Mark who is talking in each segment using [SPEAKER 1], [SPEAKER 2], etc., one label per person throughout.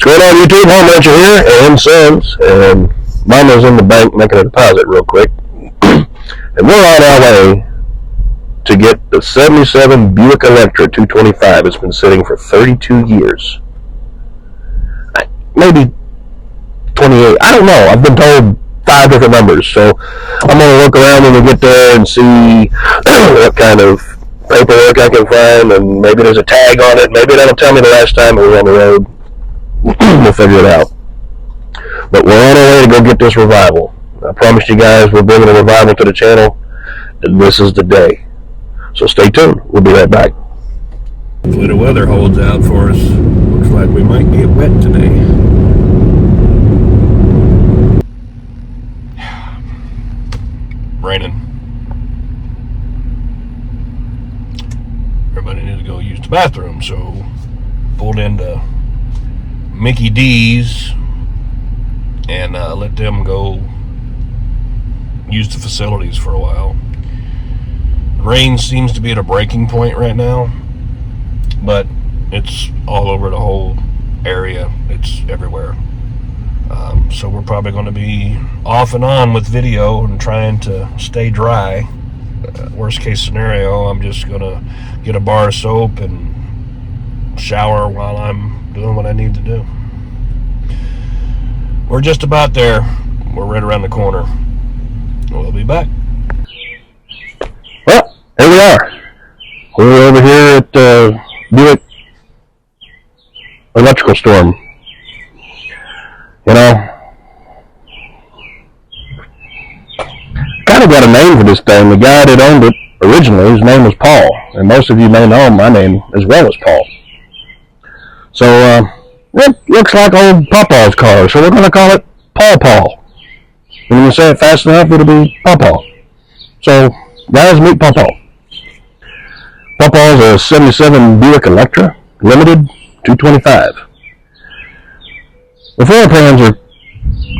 [SPEAKER 1] What's going on, YouTube? Home Rancher here, and Sons, and Mama's in the bank making a deposit real quick. And we're on our way to get the 77 Buick Electra 225. It's been sitting for 32 years. Maybe 28. I don't know. I've been told 5 different numbers. So I'm going to look around when we get there and see what kind of paperwork I can find, and maybe there's a tag on it. Maybe that'll tell me the last time we were on the road. We'll figure it out. But we're on our way to go get this revival. I promised you guys we're bringing a revival to the channel, and this is the day. So stay tuned. We'll be right back. Hopefully the weather holds out for us. Looks like we might get wet today. Raining. Everybody needs to go use the bathroom, so pulled into Mickey D's and let them go use the facilities for a while. Rain seems to be at a breaking point right now, but it's all over the whole area. It's everywhere. So we're probably going to be off and on with video and trying to stay dry. Worst case scenario, I'm just going to get a bar of soap and shower while I'm doing what I need to do. We're just about there. We're right around the corner. We'll be back. Well, here we are. We're over here at Buick Electrical Storm. You know, kind of got a name for this thing. The guy that owned it originally, his name was Paul, and most of you may know my name as well as Paul. So it looks like old Pawpaw's car, so we're going to call it Paw Paw. And when you say it fast enough, it'll be Paw Paw. So, guys, meet Paw Paw. Paw Paw's a 77 Buick Electra, limited 225. The floor pans are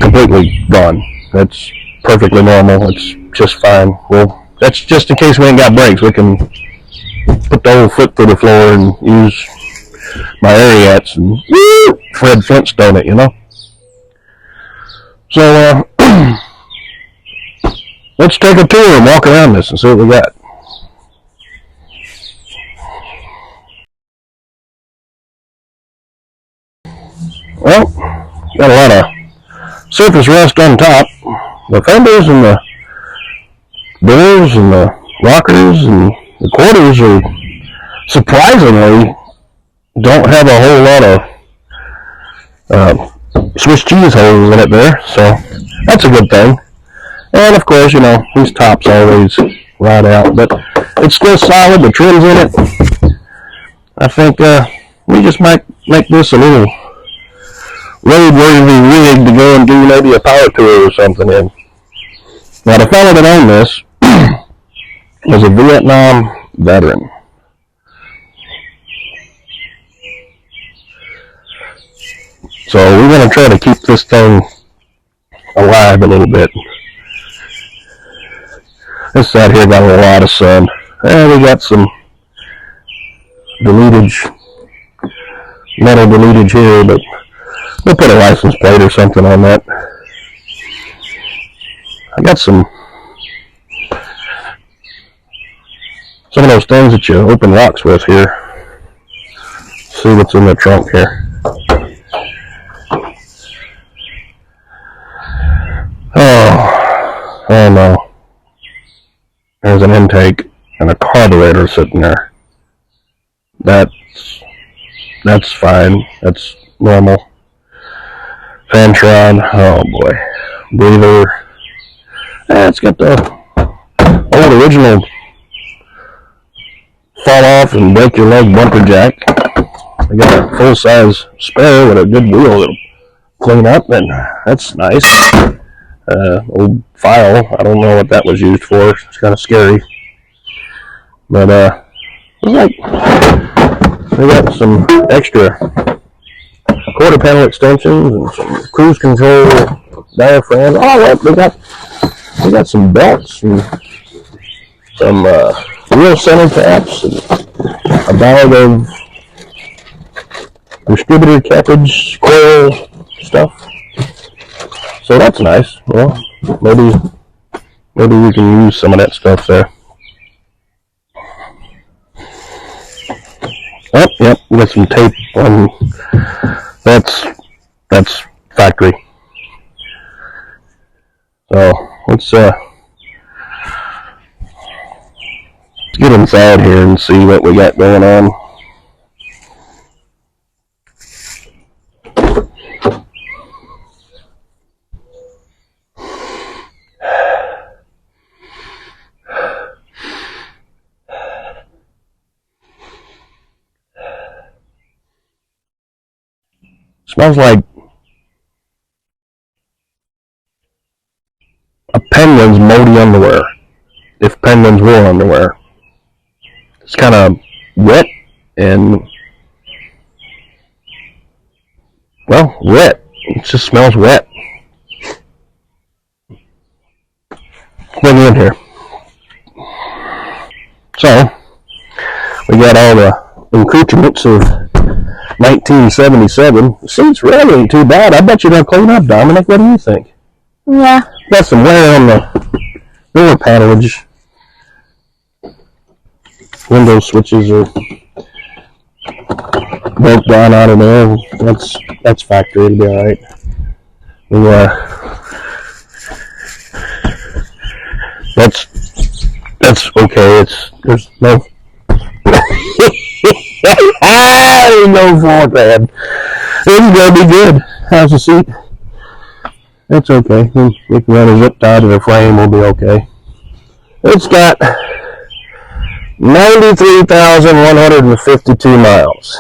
[SPEAKER 1] completely gone. That's perfectly normal. It's just fine. Well, that's just in case we ain't got brakes. We can put the old foot through the floor and use my Ariats and Fred Flintstone it, you know. So let's take a tour and walk around this and see what we got. Well, got a lot of surface rust on top. The fenders and the doors and the rockers and the quarters are surprisingly don't have a whole lot of Swiss cheese holes in it there, so that's a good thing. And of course, you know, these tops always ride out, but it's still solid. The trim's in it. I think we just might make this a little road-worthy rig to go and do maybe a power tour or something in. Now, the fellow that owned this was a Vietnam veteran. So we're going to try to keep this thing alive a little bit. This side here got a lot of sun. And we got some deletage, metal deletage here, but we'll put a license plate or something on that. I got some of those things that you open locks with here. See what's in the trunk here. Oh no. There's an intake and a carburetor sitting there. That's fine. That's normal. Fantron, oh boy. Breather. It's got the old original fall off and break your leg bumper jack. I got a full size spare with a good wheel that'll clean up, and that's nice. Old file. I don't know what that was used for. It's kind of scary. But we got some extra quarter panel extensions and some cruise control diaphragms. Oh, look, we got some belts and some wheel center taps and a bag of distributor cartridge coil stuff. So that's nice. Well, maybe we can use some of that stuff there. Oh, yep, got some tape on. That's factory. So let's get inside here and see what we got going on. Smells like a penguin's moldy underwear, if penguins wore underwear. It's kind of wet and, well, wet. It just smells wet. Bring it in here. So, we got all the accoutrements of 1977. The seats really ain't too bad. I bet you they'll clean up, Dominic. What do you think?
[SPEAKER 2] Yeah.
[SPEAKER 1] Got some wear on the door panelage. Window switches are broke down out of there. That's factory. It'll be all right. That's okay. There's no no fault, man. This is gonna be good. How's the seat? It's okay. We can run a zip tie to the frame. We'll be okay. It's got 93,152 miles.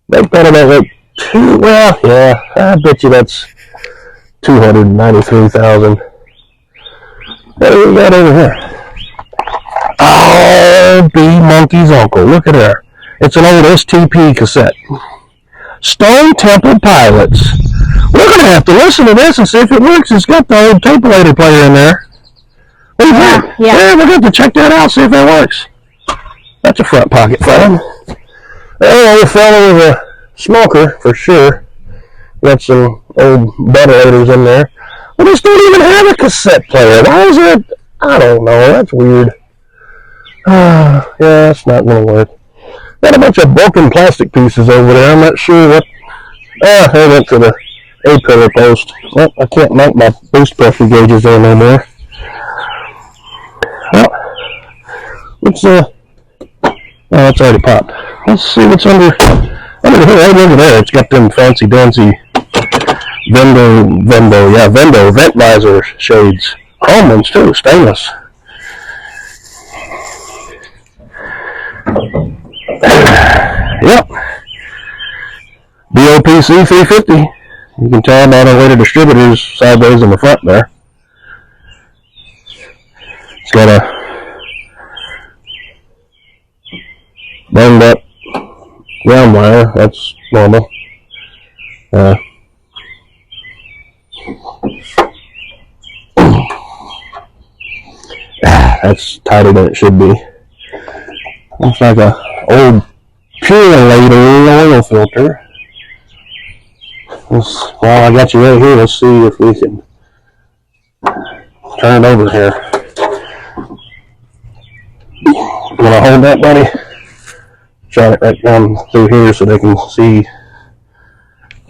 [SPEAKER 1] They put it at like well, yeah, I bet you that's 293,000. What do we got over here? Oh, B Monkey's uncle. Look at her. It's an old STP cassette. Stone Temple Pilots. We're going to have to listen to this and see if it works. It's got the old tape player in there. What do you think? Yeah, we're going to have to check that out, see if that works. That's a front pocket phone. Well, old fellow with a smoker, for sure. Got some old ventilators in there. Well, this don't even have a cassette player. Why is it? I don't know. That's weird. Yeah, that's not going to work. Got a bunch of broken plastic pieces over there. I'm not sure what. I went to the A-pillar post. Well, I can't mount my boost pressure gauges there no more. Well, let's oh, it's already popped. Let's see what's under here. Right over there. It's got them fancy dancy Vendo vent visor shades. Chrome ones too, stainless. Yep. BOPC 350. You can tell by the way the distributor's sideways in the front there. It's got a banged up ground wire. That's normal. That's tighter than it should be. Looks like a old Purelator oil filter. Well, I got you right here. Let's see if we can turn it over here. You want to hold that, buddy? Shine it right down through here so they can see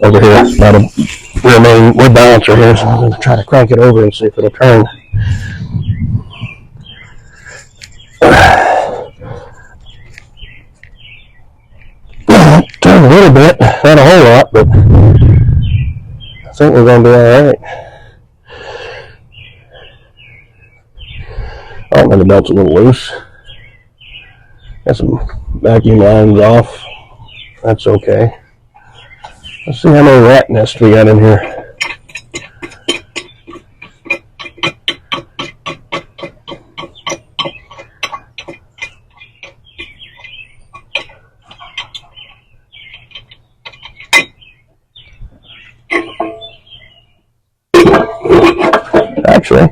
[SPEAKER 1] over here. It's got a rear main wood balancer here, so I'm going to try to crank it over and see if it'll turn. Turn a little bit, not a whole lot, but I think we're going to be alright. Oh, and the belt's a little loose. Got some vacuum lines off. That's okay. Let's see how many rat nests we got in here. Actually,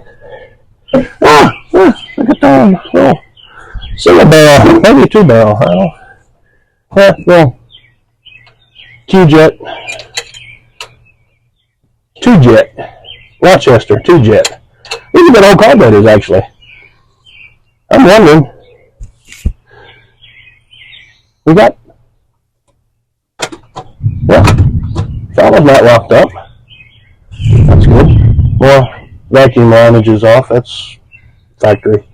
[SPEAKER 1] look at that little single barrel, maybe two barrel. I don't know. Well,
[SPEAKER 2] Q-Jet, 2-jet, Rochester, 2-jet. These are good old carburetors, actually. I'm wondering, we got, well, solid not locked up. That's good. More vacuum lineage is off. That's factory.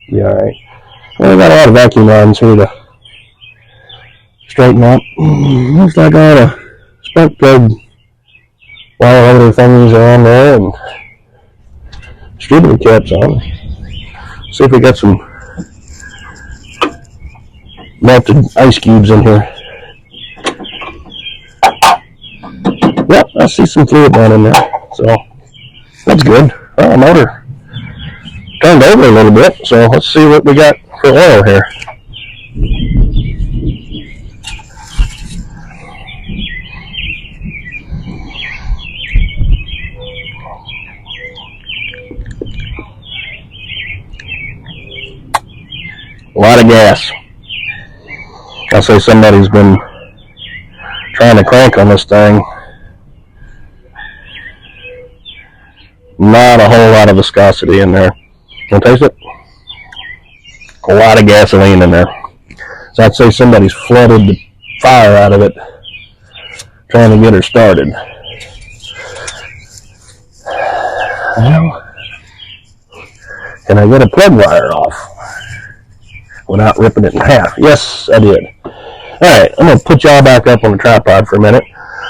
[SPEAKER 2] Be alright. Well, we got a lot of vacuum lines here to straighten up. Looks like all the spark plug wire holder things are on there and distributor caps on. See if we got some melted ice cubes in here. Yep, I see some fluid down in there, so that's good. Well, motor turned over a little bit, so let's see what we got for oil here. A lot of gas. I'll say somebody's been trying to crank on this thing. Not a whole lot of viscosity in there. Can you taste it? A lot of gasoline in there. So I'd say somebody's flooded the fire out of it trying to get her started. Well, can I get a plug wire off without ripping it in half? Yes, I did. Alright, I'm going to put y'all back up on the tripod for a minute.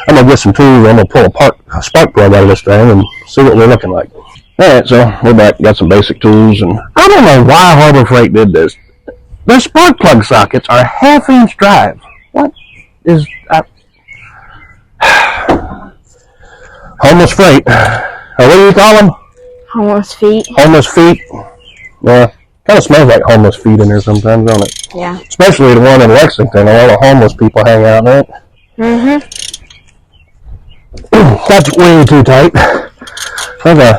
[SPEAKER 2] I'm going to get some tools. I'm going to pull a spark plug out of this thing and see what we're looking like. Alright, so we're back. Got some basic tools. And I don't know why Harbor Freight did this. Their spark plug sockets are half-inch drive. What is... Homeless freight. What do you call them?
[SPEAKER 3] Homeless feet.
[SPEAKER 2] Homeless feet. Yeah. Kind of smells like homeless feet in there sometimes, don't it?
[SPEAKER 3] Yeah.
[SPEAKER 2] Especially the one in Lexington. All the homeless people hang out in it.
[SPEAKER 3] Mm-hmm.
[SPEAKER 2] That's way too tight. Okay.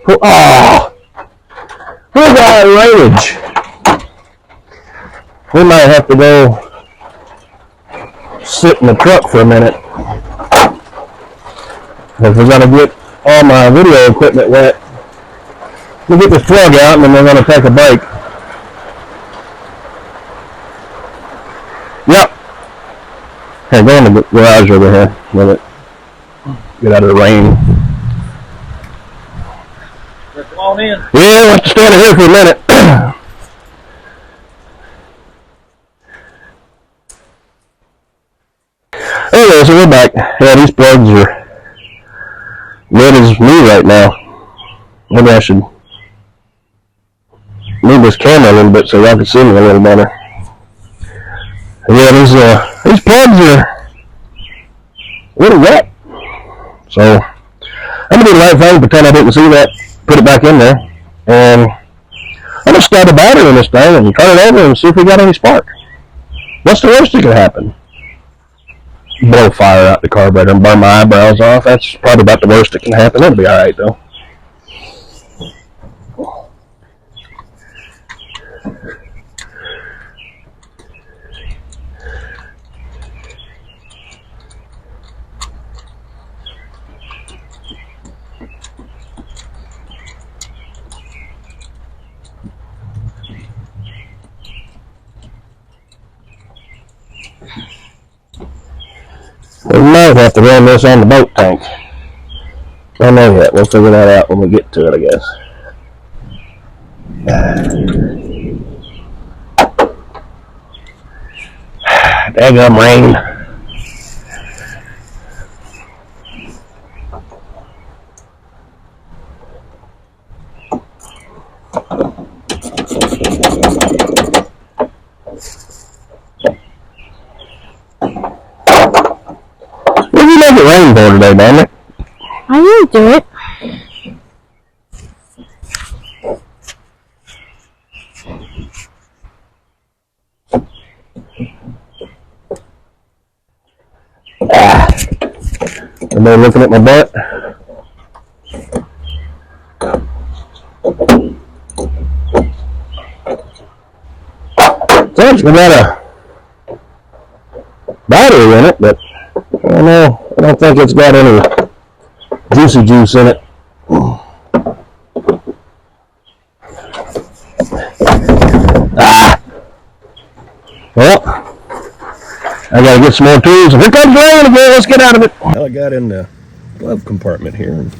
[SPEAKER 2] Oh! Look at that rage. We might have to go sit in the truck for a minute. If we're going to get all my video equipment wet. We'll get this plug out and then we're going to take a break. Yep. Here, go in the garage over here. Let it get out of the rain.
[SPEAKER 4] Come on in.
[SPEAKER 2] Yeah, we'll have to stand here for a minute. Anyway, so we're back. Yeah, these plugs are red as me right now. Maybe I should move this camera a little bit so y'all can see me a little better. Yeah, these plugs are a little wet. So I'm going to do the right thing, pretend I didn't see that, put it back in there, and I'm going to start a battery in this thing and turn it over and see if we got any spark. What's the worst that could happen? Blow fire out the carburetor and burn my eyebrows off. That's probably about the worst that can happen. It'll be alright though. We might have to run this on the boat tank. I don't know yet. We'll figure that out when we get to it, I guess. Daggum rain. What do you make it rain for today, damn it?
[SPEAKER 3] I didn't do it.
[SPEAKER 2] Everybody looking at my butt? So it's got a battery in it, but don't know. I don't think it's got any juicy juice in it. Well, I gotta get some more tools. Here comes rain again. Let's get out of it. Well, I got in the glove compartment here and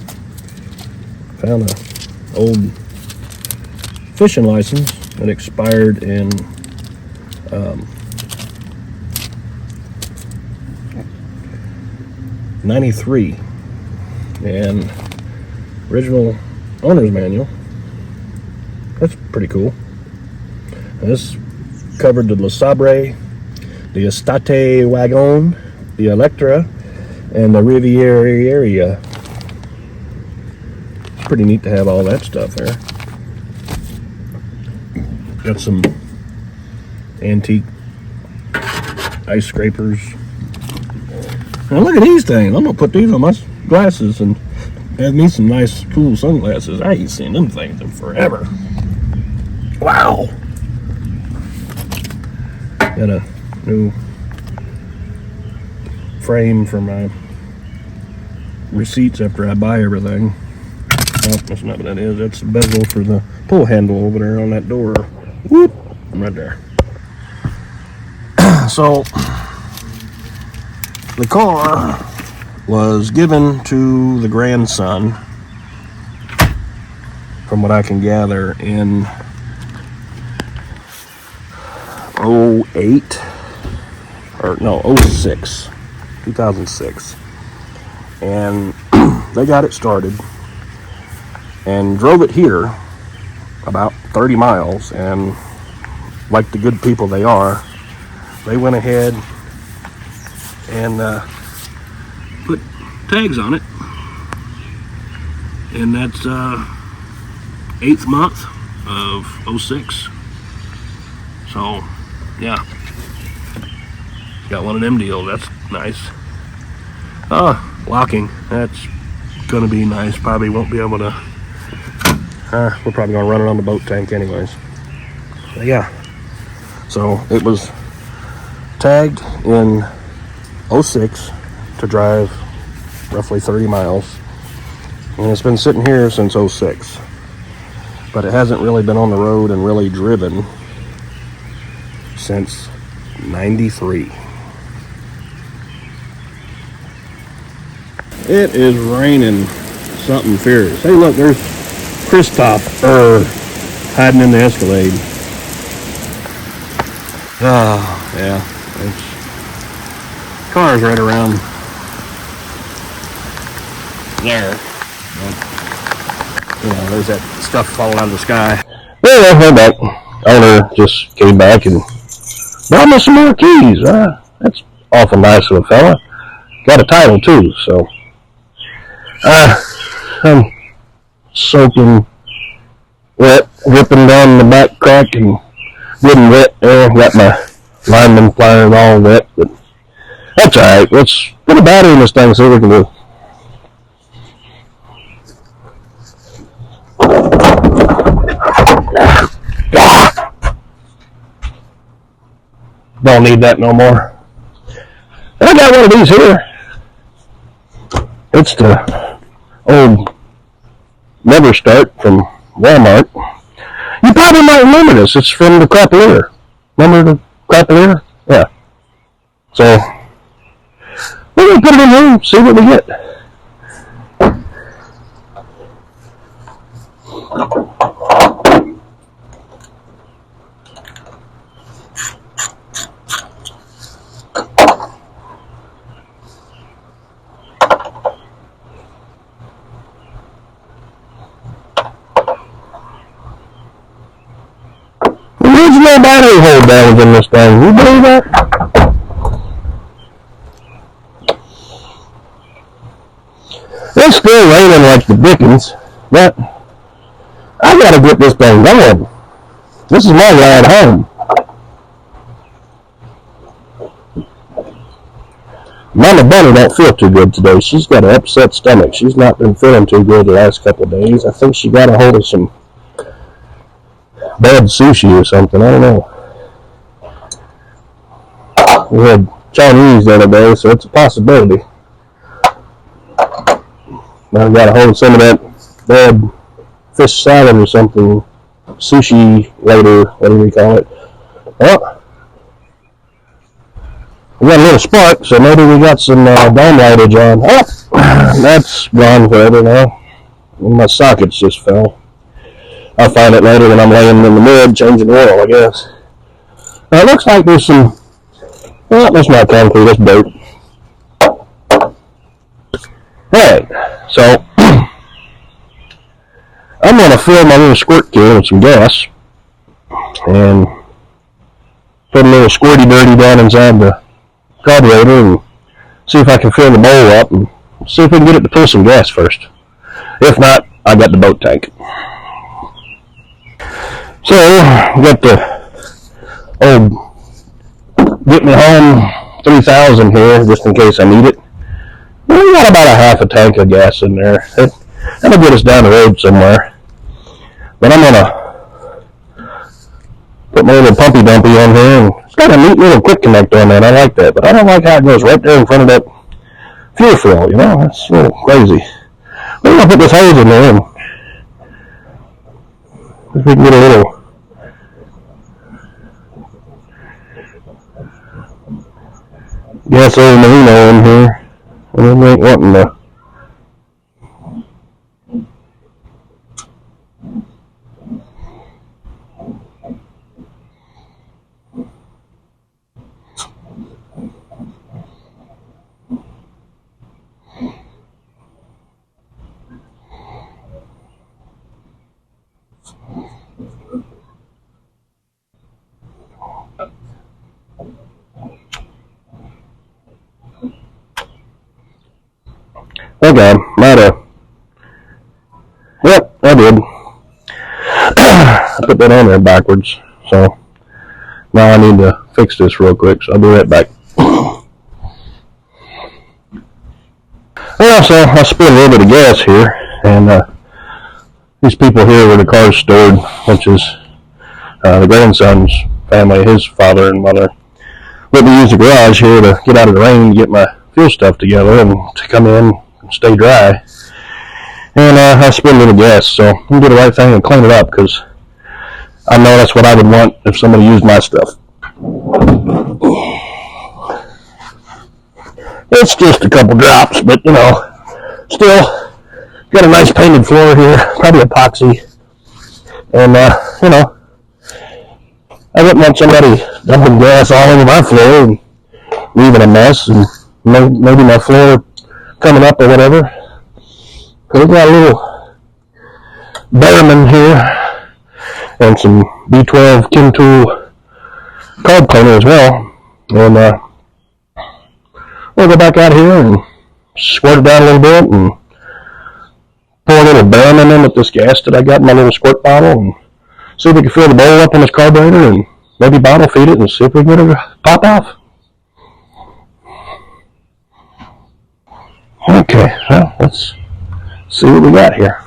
[SPEAKER 2] found an old fishing license that expired in '93, and original owner's manual. That's pretty cool. And this covered the La Sabre, the Estate Wagon, the Electra, and the Riviera. It's pretty neat to have all that stuff there. Got some antique ice scrapers. Now look at these things. I'm gonna put these on my glasses and have me some nice, cool sunglasses. I ain't seen them things in forever. Wow. Got a new frame for my receipts after I buy everything. Oh, that's not what that is. That's the bezel for the pull handle over there on that door. Whoop, right there. So, the car was given to the grandson, from what I can gather, in 2006, 2006. And they got it started and drove it here about 30 miles, and like the good people they are, they went ahead and put tags on it, and that's 8th month of 06. So yeah, got one of them deals. That's nice. Locking, that's gonna be nice. Probably won't be able to, we're probably gonna run it on the boat tank anyways. But yeah, so it was tagged in 06 to drive roughly 30 miles, and it's been sitting here since 06, but it hasn't really been on the road and really driven since 93. It is raining something fierce. Hey look, there's Christoph hiding in the Escalade. Oh yeah, car's right around there. But, you know, there's that stuff falling out of the sky. Well, that owner just came back and brought me some more keys. That's awful nice of a fella. Got a title too, so I'm soaking wet, whipping down the back crack and getting wet there. Got my lineman pliers all wet, but that's alright. Let's put a battery in this thing, see what we can do. Don't need that no more. I got one of these here. It's the old Never Start from Walmart. You probably might remember this. It's from the Crapalier. Remember the Crapalier? Yeah. So, we're going to put it in here and see what we get. Original battery hold downs in this thing. You believe that? It's still raining like the dickens, but I gotta get this thing going. This is my ride home. Mama Bunny don't feel too good today. She's got an upset stomach. She's not been feeling too good the last couple of days. I think she got a hold of some bad sushi or something. I don't know. We had Chinese the other day, so it's a possibility. I got a hold of some of that bad fish salad or something, sushi later, whatever you call it. Well, we got a little spark, so maybe we got some dome lightage on. Oh, that's gone forever now. My sockets just fell. I'll find it later when I'm laying in the mud changing oil, I guess. It looks like there's some, well, that's not concrete, that's dirt. Alright, so I'm going to fill my little squirt can with some gas and put a little squirty dirty down inside the carburetor and see if I can fill the bowl up and see if we can get it to pull some gas first. If not, I got the boat tank. So, we got the old Get Me Home 3000 here, just in case I need it. We got about a half a tank of gas in there. That'll get us down the road somewhere. But I'm gonna put my little pumpy dumpy on here, and it's got a neat little quick connect on that. I like that, but I don't like how it goes right there in front of that fuel fill, you know? That's a little crazy. We're gonna put this hose in there and if we can get a little gasoline marino in here, and we ain't wanting to. Okay, might have. Yep, I did. I put that on there backwards, so now I need to fix this real quick, so I'll be right back. Well, so I spilled a little bit of gas here, and these people here where the car's stored, which is the grandson's family, his father and mother, let me use the garage here to get out of the rain, get my fuel stuff together, and to come in and stay dry. And I spilled a little gas, so I'm going to do the right thing and clean it up, because I know that's what I would want if somebody used my stuff. It's just a couple drops, but, you know, still got a nice painted floor here, probably epoxy. And, you know, I wouldn't want somebody dumping gas all over my floor and leaving a mess, and maybe my floor coming up or whatever. We got a little Behrman here and some B12 Kim Tool carb cleaner as well. And we'll go back out here and squirt it down a little bit and pour a little Behrman in with this gas that I got in my little squirt bottle and see if we can fill the bowl up on this carburetor and maybe bottle feed it and see if we can get it to pop off. Okay, well, let's see what we got here.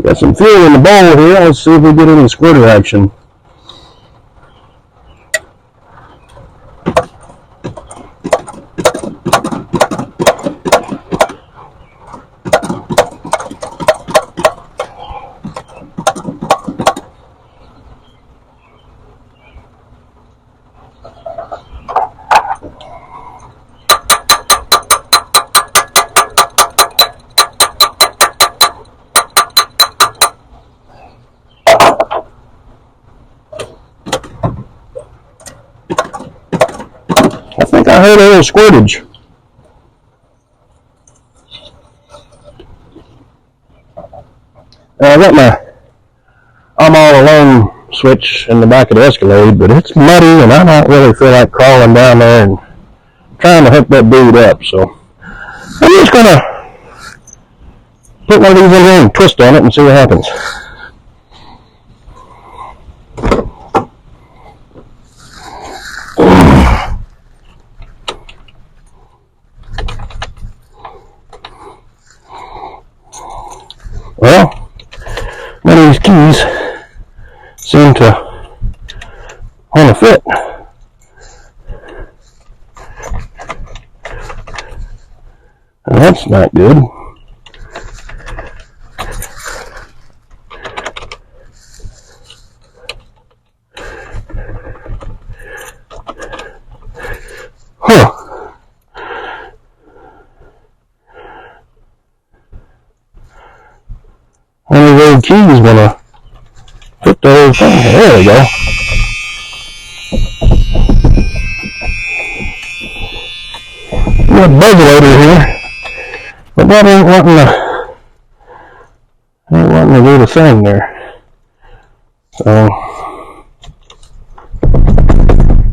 [SPEAKER 2] Got some fuel in the bowl here. Let's see if we get any squirter action. I heard a little squirtage. I got my I'm all alone switch in the back of the Escalade, but it's muddy and I don't really feel like crawling down there and trying to hook that dude up, so I'm just gonna put one of these in here and twist on it and see what happens. Well, none of these keys seem to want to fit. And that's not good. Huh. One of those keys wanna fit the whole thing. There we go. We got a muzzleloader here, but that ain't wanting to do the thing there. So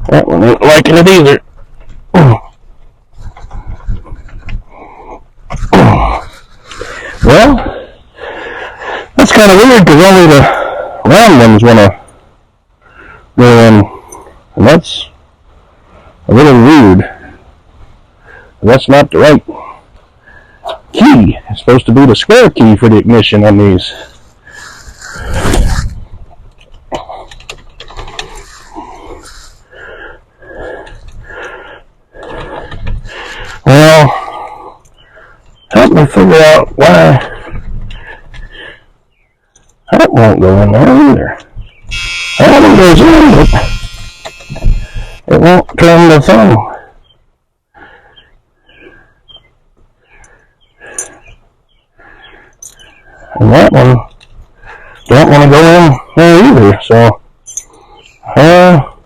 [SPEAKER 2] that one ain't liking it either. Well, that's kind of weird because only the round ones want to go in, and that's a little weird. That's not the right key. It's supposed to be the square key for the ignition on these. Well, help me figure out why that won't go in there either. That one goes in, but it won't turn the thing. And that one don't want to go in there either, so well,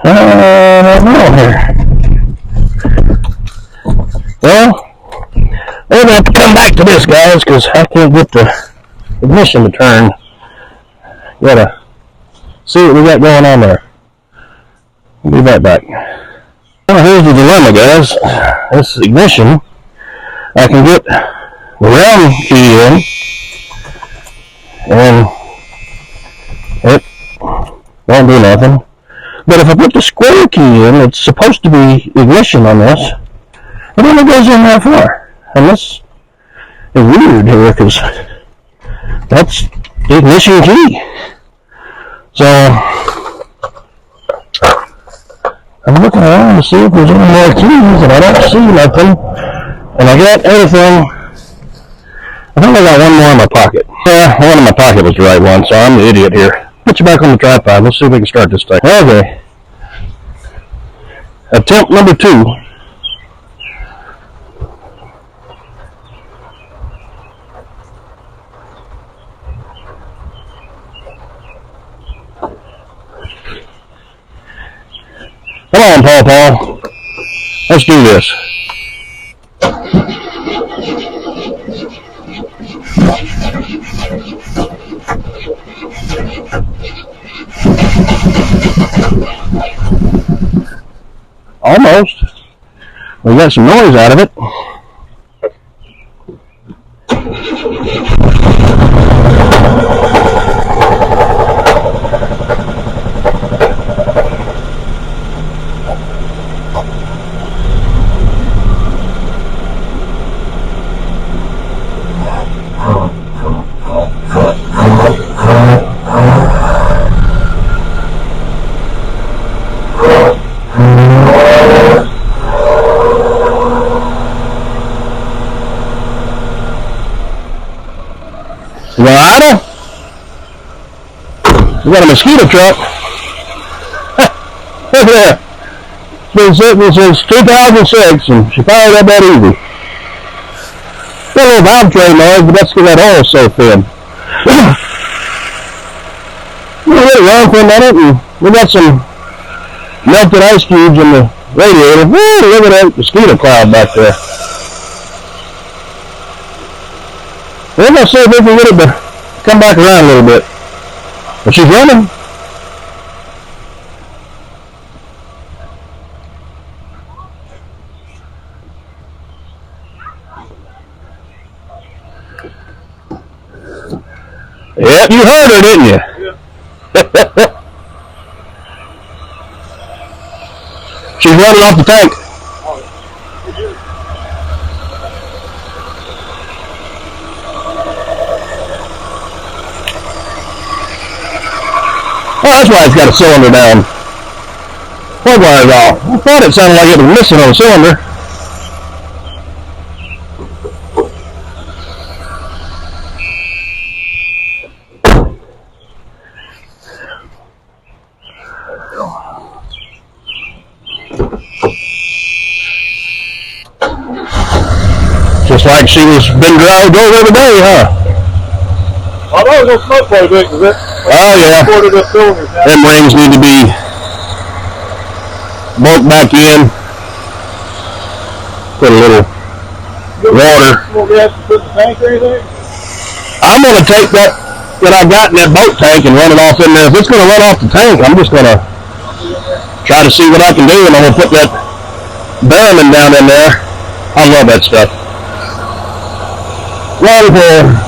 [SPEAKER 2] I don't know here. Well, we're going to have to come back to this, guys, because I can't get the ignition to turn. Gotta see what we got going on there. We'll be right back. Well, here's the dilemma, guys. This ignition, I can get the round key in, and it won't do nothing. But if I put the square key in, it's supposed to be ignition on this. It only goes in that far. And this is weird here because that's the ignition key. So I'm looking around to see if there's any more keys, and I don't see nothing. And I got everything. I think I got one more in my pocket. Yeah, one in my pocket was the right one, so I'm the idiot here. Put you back on the tripod. Let's see if we can start this thing. Okay. Attempt number 2. Come on, Paul. Let's do this. Almost. We got some noise out of it. We got a mosquito truck. Look at that. It's been sitting since 2006, and she fired up that easy. Got a little valve tray noise, but that's because that oil's so thin. We let it run for a minute, and we got some melted ice cubes in the radiator. Woo, look at that mosquito cloud back there. We're going to see if we can get it to come back around a little bit. But she's running. Yep, you heard her, didn't you? Yeah. She's running off the tank. Oh, that's why it's got a cylinder down. Plug wire's off. I thought it sounded like it was missing on a cylinder. Just like she was been driving over every day, huh?
[SPEAKER 4] I know it was gonna smoke quite a bit, because
[SPEAKER 2] Oh yeah. Them rings need to be bumped back in. Put a little water.
[SPEAKER 4] Will we have to put in the tank or anything?
[SPEAKER 2] I'm gonna take that I've got in that boat tank and run it off in there. If it's gonna run off the tank, I'm just gonna try to see what I can do, and I'm gonna put that Barrowman down in there. I love that stuff. Wonderful.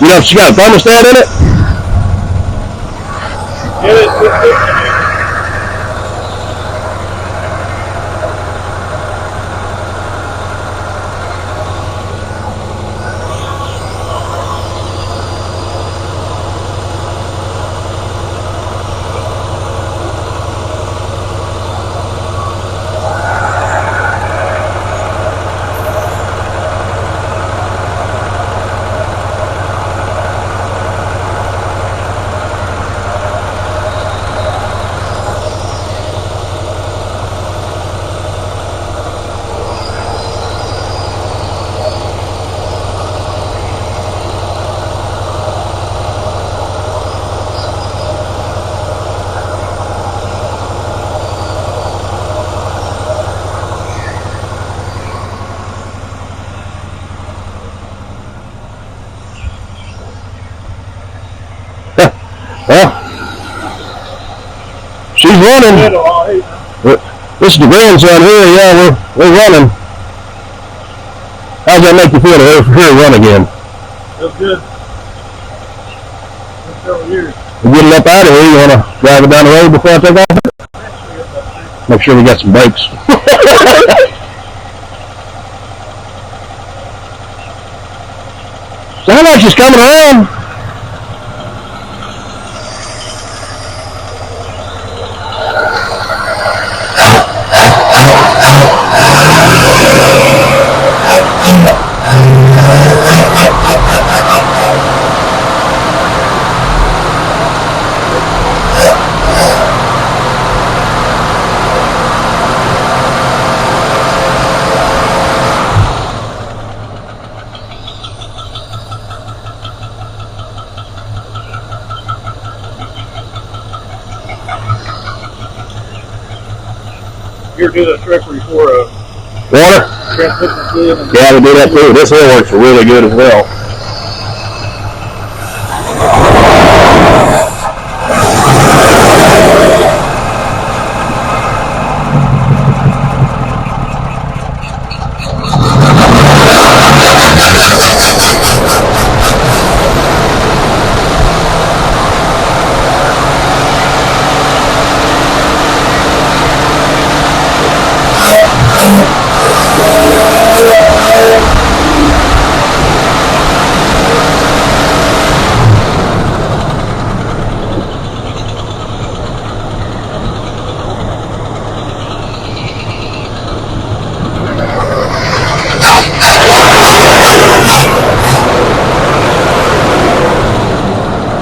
[SPEAKER 2] You know if she got a thermostat in it?
[SPEAKER 4] Yeah,
[SPEAKER 2] Well, she's running. This is the grandson here. Yeah, we're running. How's that make you feel to hear her run again?
[SPEAKER 4] Feels good. Been several years.
[SPEAKER 2] We're getting up out of here. You want to drive it down the road before I take off? Make sure we got some brakes. Sounds like she's coming around.
[SPEAKER 4] You ever do that trick where you pour a
[SPEAKER 2] Water?
[SPEAKER 4] transmission fluid in?
[SPEAKER 2] Yeah, we do that too. This here works really good as well.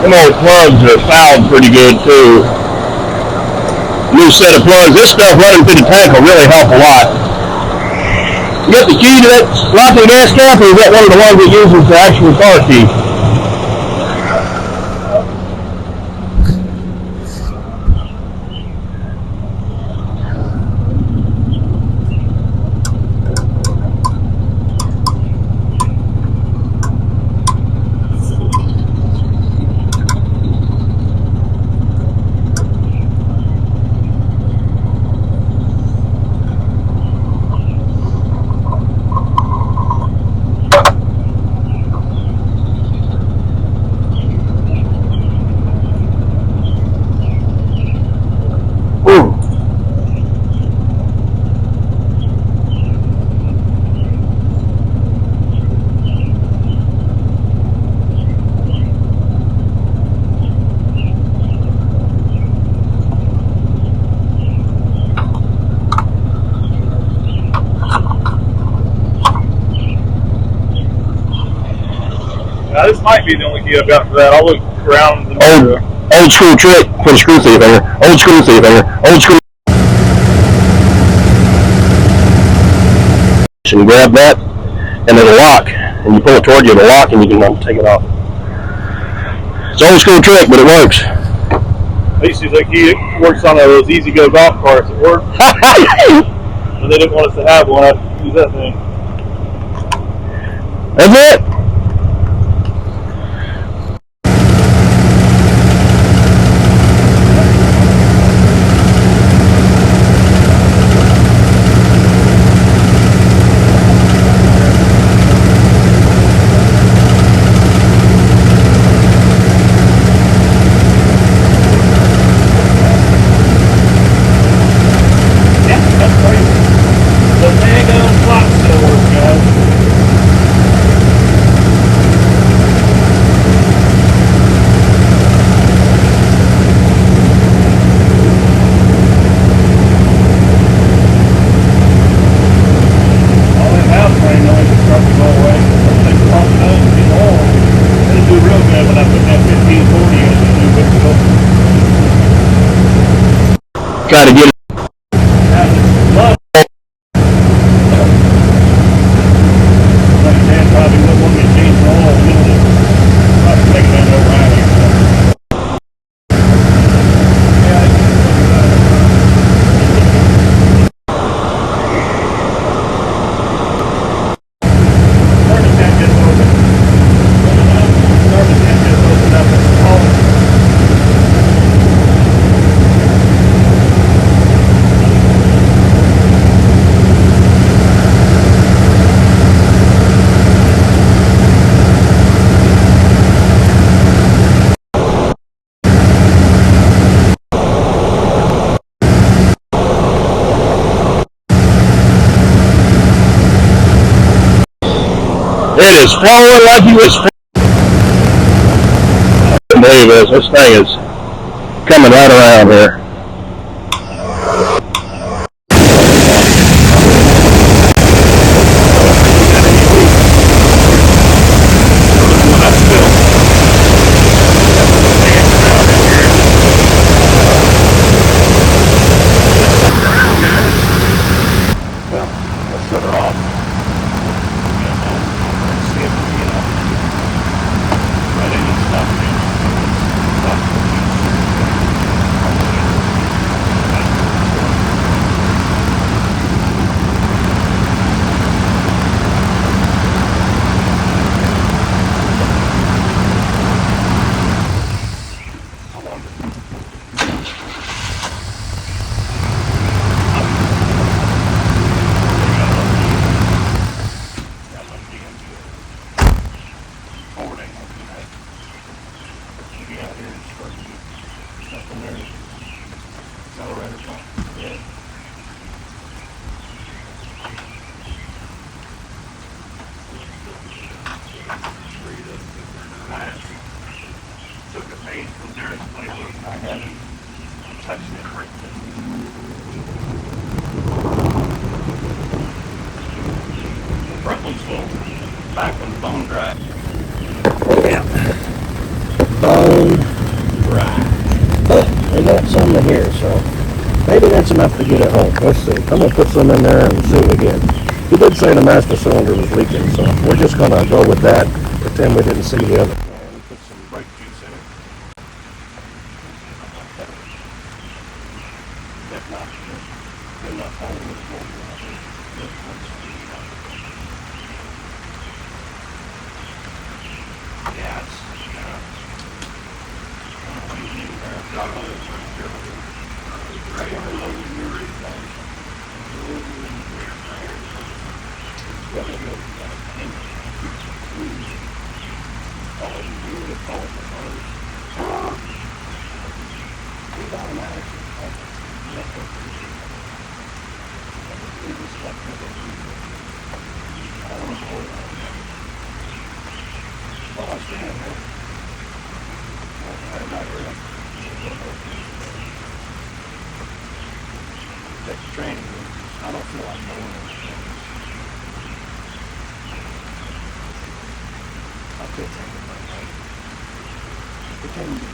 [SPEAKER 2] Them old plugs are fouled pretty good too. new set of plugs. This stuff running through the tank will really help a lot. You got the key to that lock the gas cap, or is that one of the ones that uses the actual car key?
[SPEAKER 4] Now, this might be the only key I've got for that. I'll look around.
[SPEAKER 2] Old school trick for the screw thief hanger. Old school thief hanger. Old school. And grab that, and it'll lock. And you pull it toward you, it'll lock, and you can take it off. It's an old school trick, but it works.
[SPEAKER 4] I used to use that key. It works on those easy go golf carts at work. And they didn't want us to have one. I use that thing.
[SPEAKER 2] That's it. Try to get it. It is flowing like he was. I can't believe this. This thing is coming right around here.
[SPEAKER 1] Back when the bone dry.
[SPEAKER 2] Yeah. Bone dry. But they got some in here, so Maybe that's enough to get it home. Let's see. I'm going to put some in there and see what we get. He did say the master cylinder was leaking, so we're just going to go with that. Pretend we didn't see the other. And put some brake juice in it. If not, good enough hole with the yeah, it's training. I don't feel like going there. I could take it, but it can be.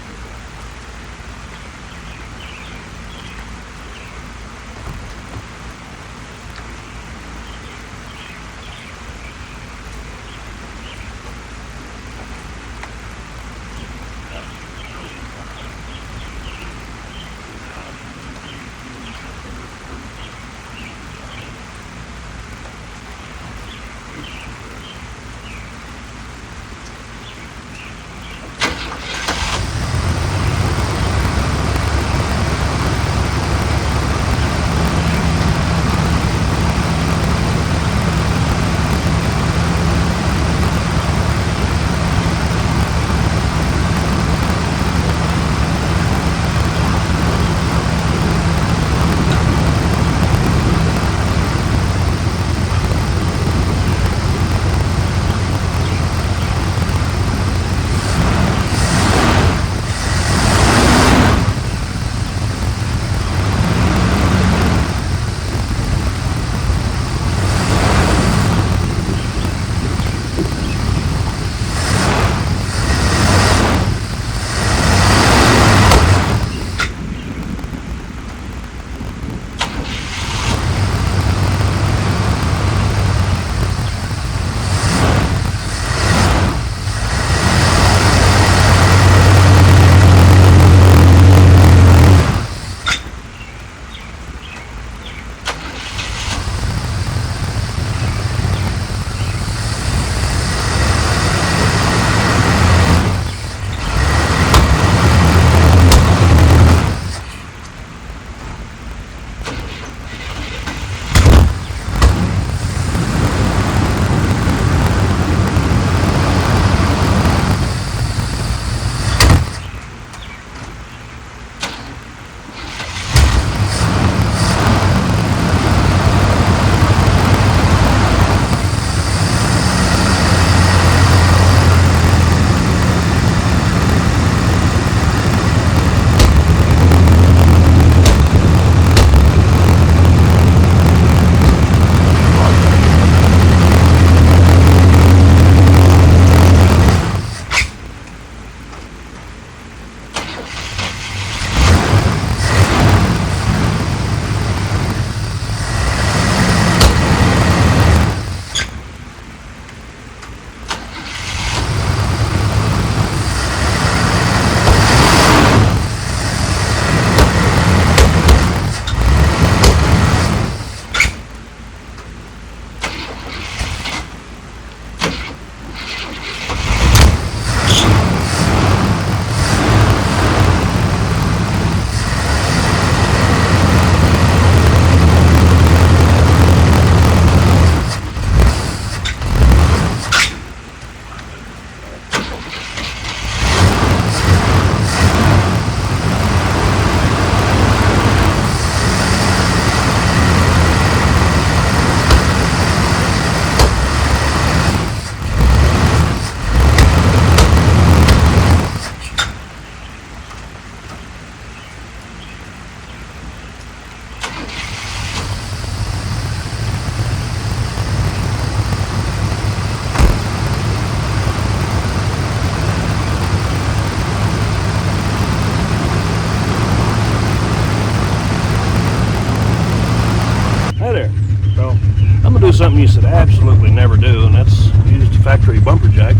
[SPEAKER 1] something you should absolutely never do, and that's use the factory bumper jack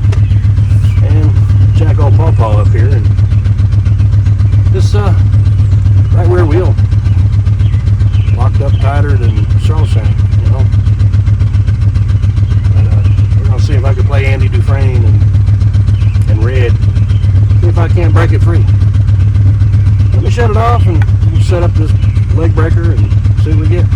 [SPEAKER 1] and jack all pawpaw up here and this right rear wheel locked up tighter than Shawshank, you know. But we're gonna see if I can play Andy Dufresne and Red. See if I can't break it free. Let me shut it off and we'll set up this leg breaker and see what we get.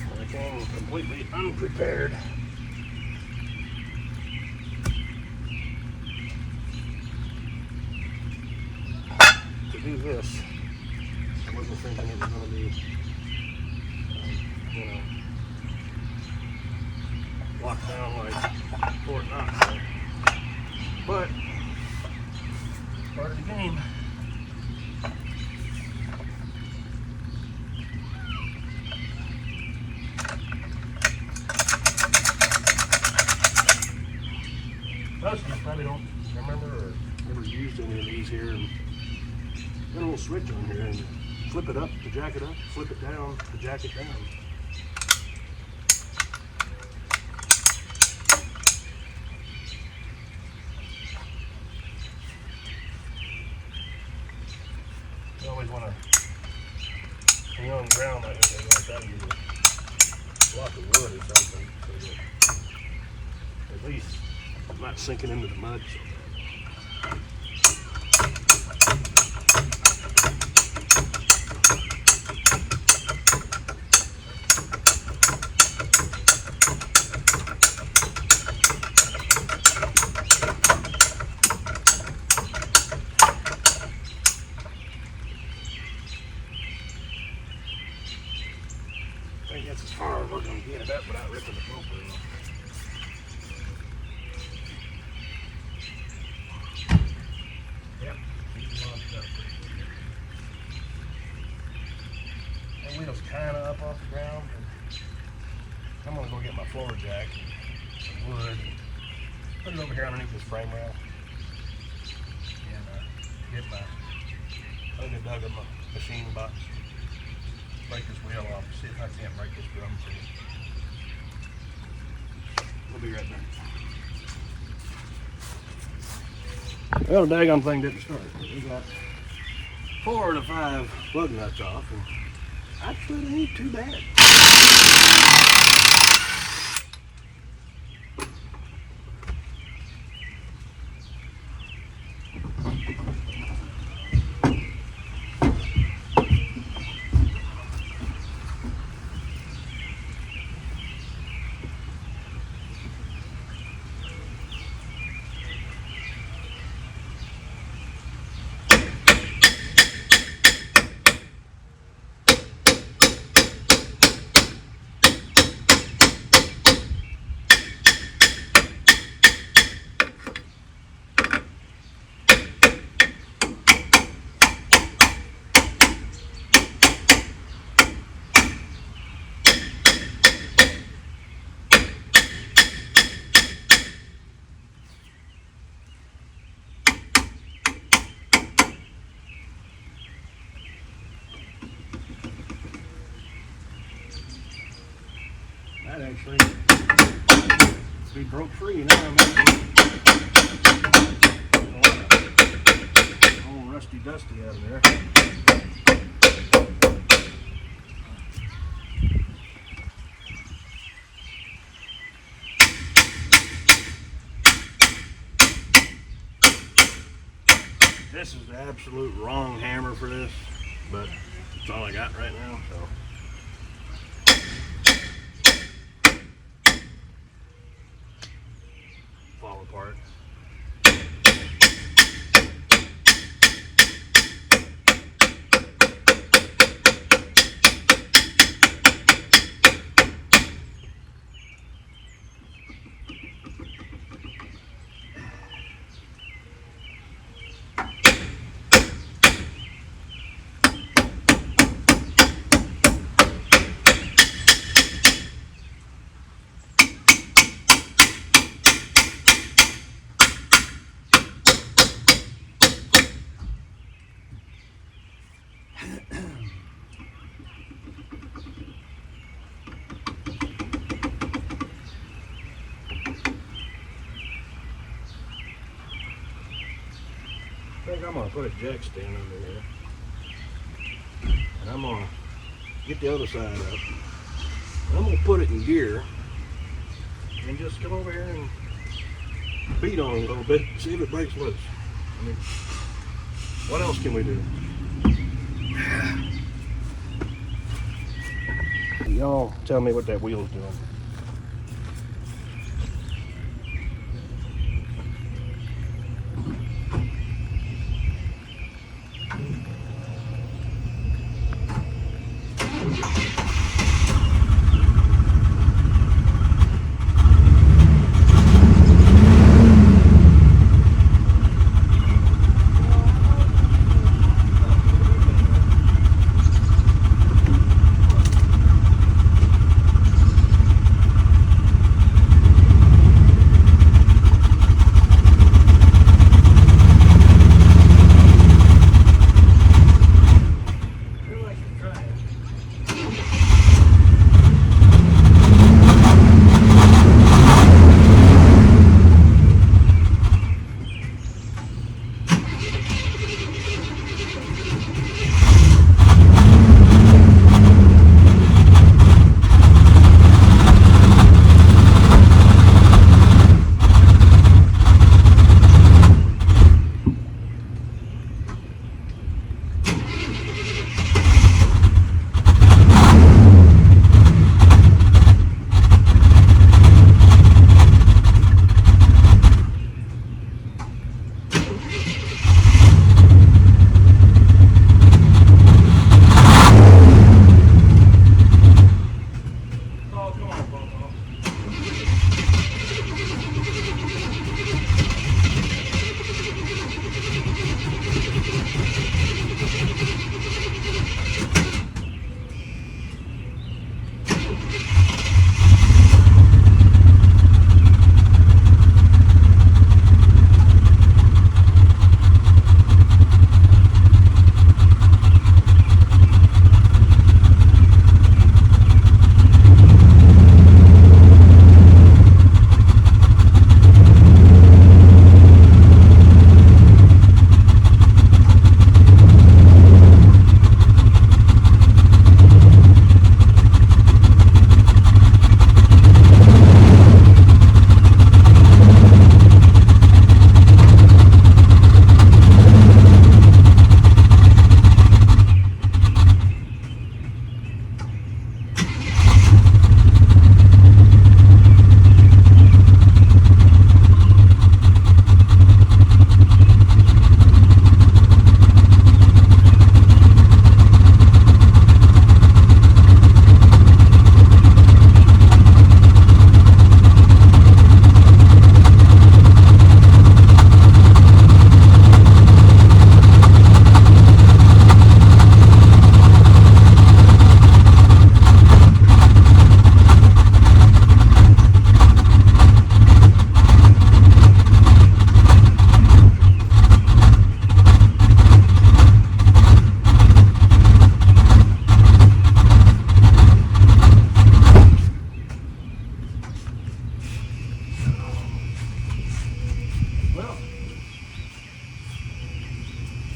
[SPEAKER 1] I came completely unprepared. To do this. I wasn't thinking it was going to be, you know, locked down like Fort Knox. But, part of the game. Most of you probably don't remember or ever used any of these here. And got a little switch on here, and you flip it up to jack it up, flip it down to jack it down. You always want to, when you're on the ground like this, like that, use a block of wood or something, so that at least I'm not sinking into the mud. I think that's as far as we're going to get it up without ripping the bumper off. Yep, he's launched up. That wheel's kind of up off the ground. I'm going to go get my floor jack and some wood and put it over here underneath this frame rail and get my ugly dug of my machine box. Break this wheel off, see if I can't break this drum free. We'll be right back. Well, the daggone thing didn't start. We got 4 to 5 plug nuts off, and actually they ain't too bad. That actually be broke free now. I'm all rusty dusty out of there. This is the absolute wrong hammer for this, but it's all I got right now, so. Fall apart. think I'm gonna put a jack stand under here. And I'm gonna get the other side up. And I'm gonna put it in gear and just come over here and beat on it a little bit, see if it breaks loose. I mean, what else can we do? Y'all tell me what that wheel's doing.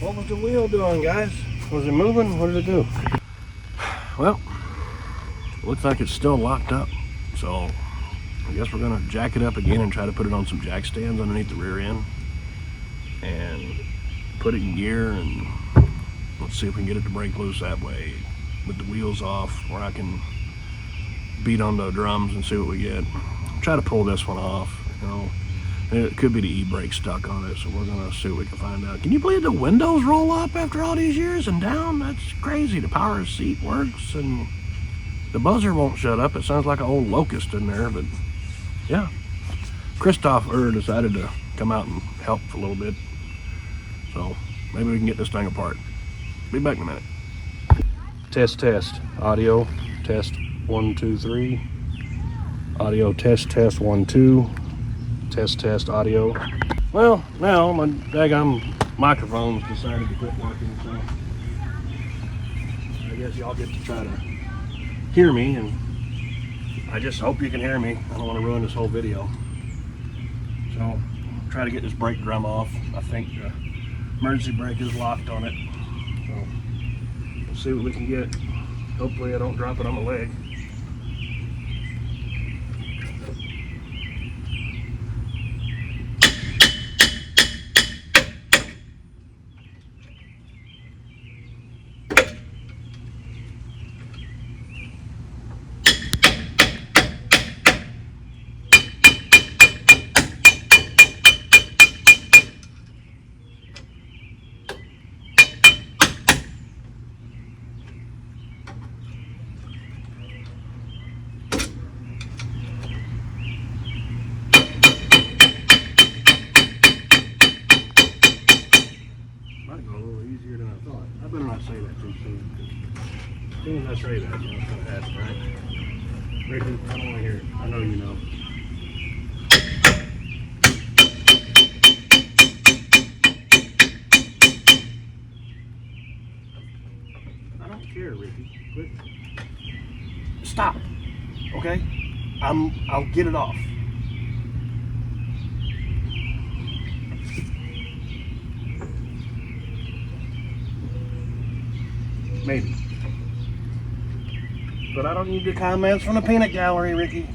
[SPEAKER 1] What was the wheel doing, guys? Was it moving? What did it do? Well, looks like it's still locked up. So I guess we're gonna jack it up again and try to put it on some jack stands underneath the rear end and put it in gear, and let's see if we can get it to break loose that way with the wheels off, where I can beat on the drums and see what we get. Try to pull this one off, you know. It could be the e-brake stuck on it, so we're gonna see what we can find out. Can you believe the windows roll up after all these years and down? That's crazy. The power seat works and the buzzer won't shut up. It sounds like an old locust in there, but yeah. Christoph decided to come out and help for a little bit. So maybe we can get this thing apart. Be back in a minute. Test. Audio, test 1, 2, 3. Audio, test 1, 2. Test, audio. Well, now my daggum microphone's decided to quit working, so I guess y'all get to try to hear me, and I just hope you can hear me. I don't want to ruin this whole video. So, try to get this brake drum off. I think the emergency brake is locked on it. So we'll see what we can get. Hopefully I don't drop it on my leg. Might go a little easier than I thought. I better not say that too soon. As soon as I say that, you know, it's going to happen, right? Ricky, I don't want to hear it. I know you know. I don't care, Ricky. Quit. Stop. Okay? I'll get it off. Maybe. But I don't need the comments from the peanut gallery, Ricky.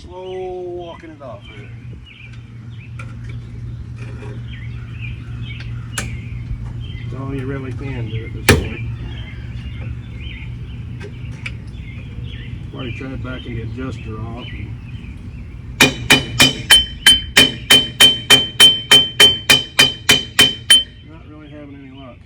[SPEAKER 1] Slow walking it off here. That's all you really can do at this point. Already tried backing the adjuster off. Not really having any luck.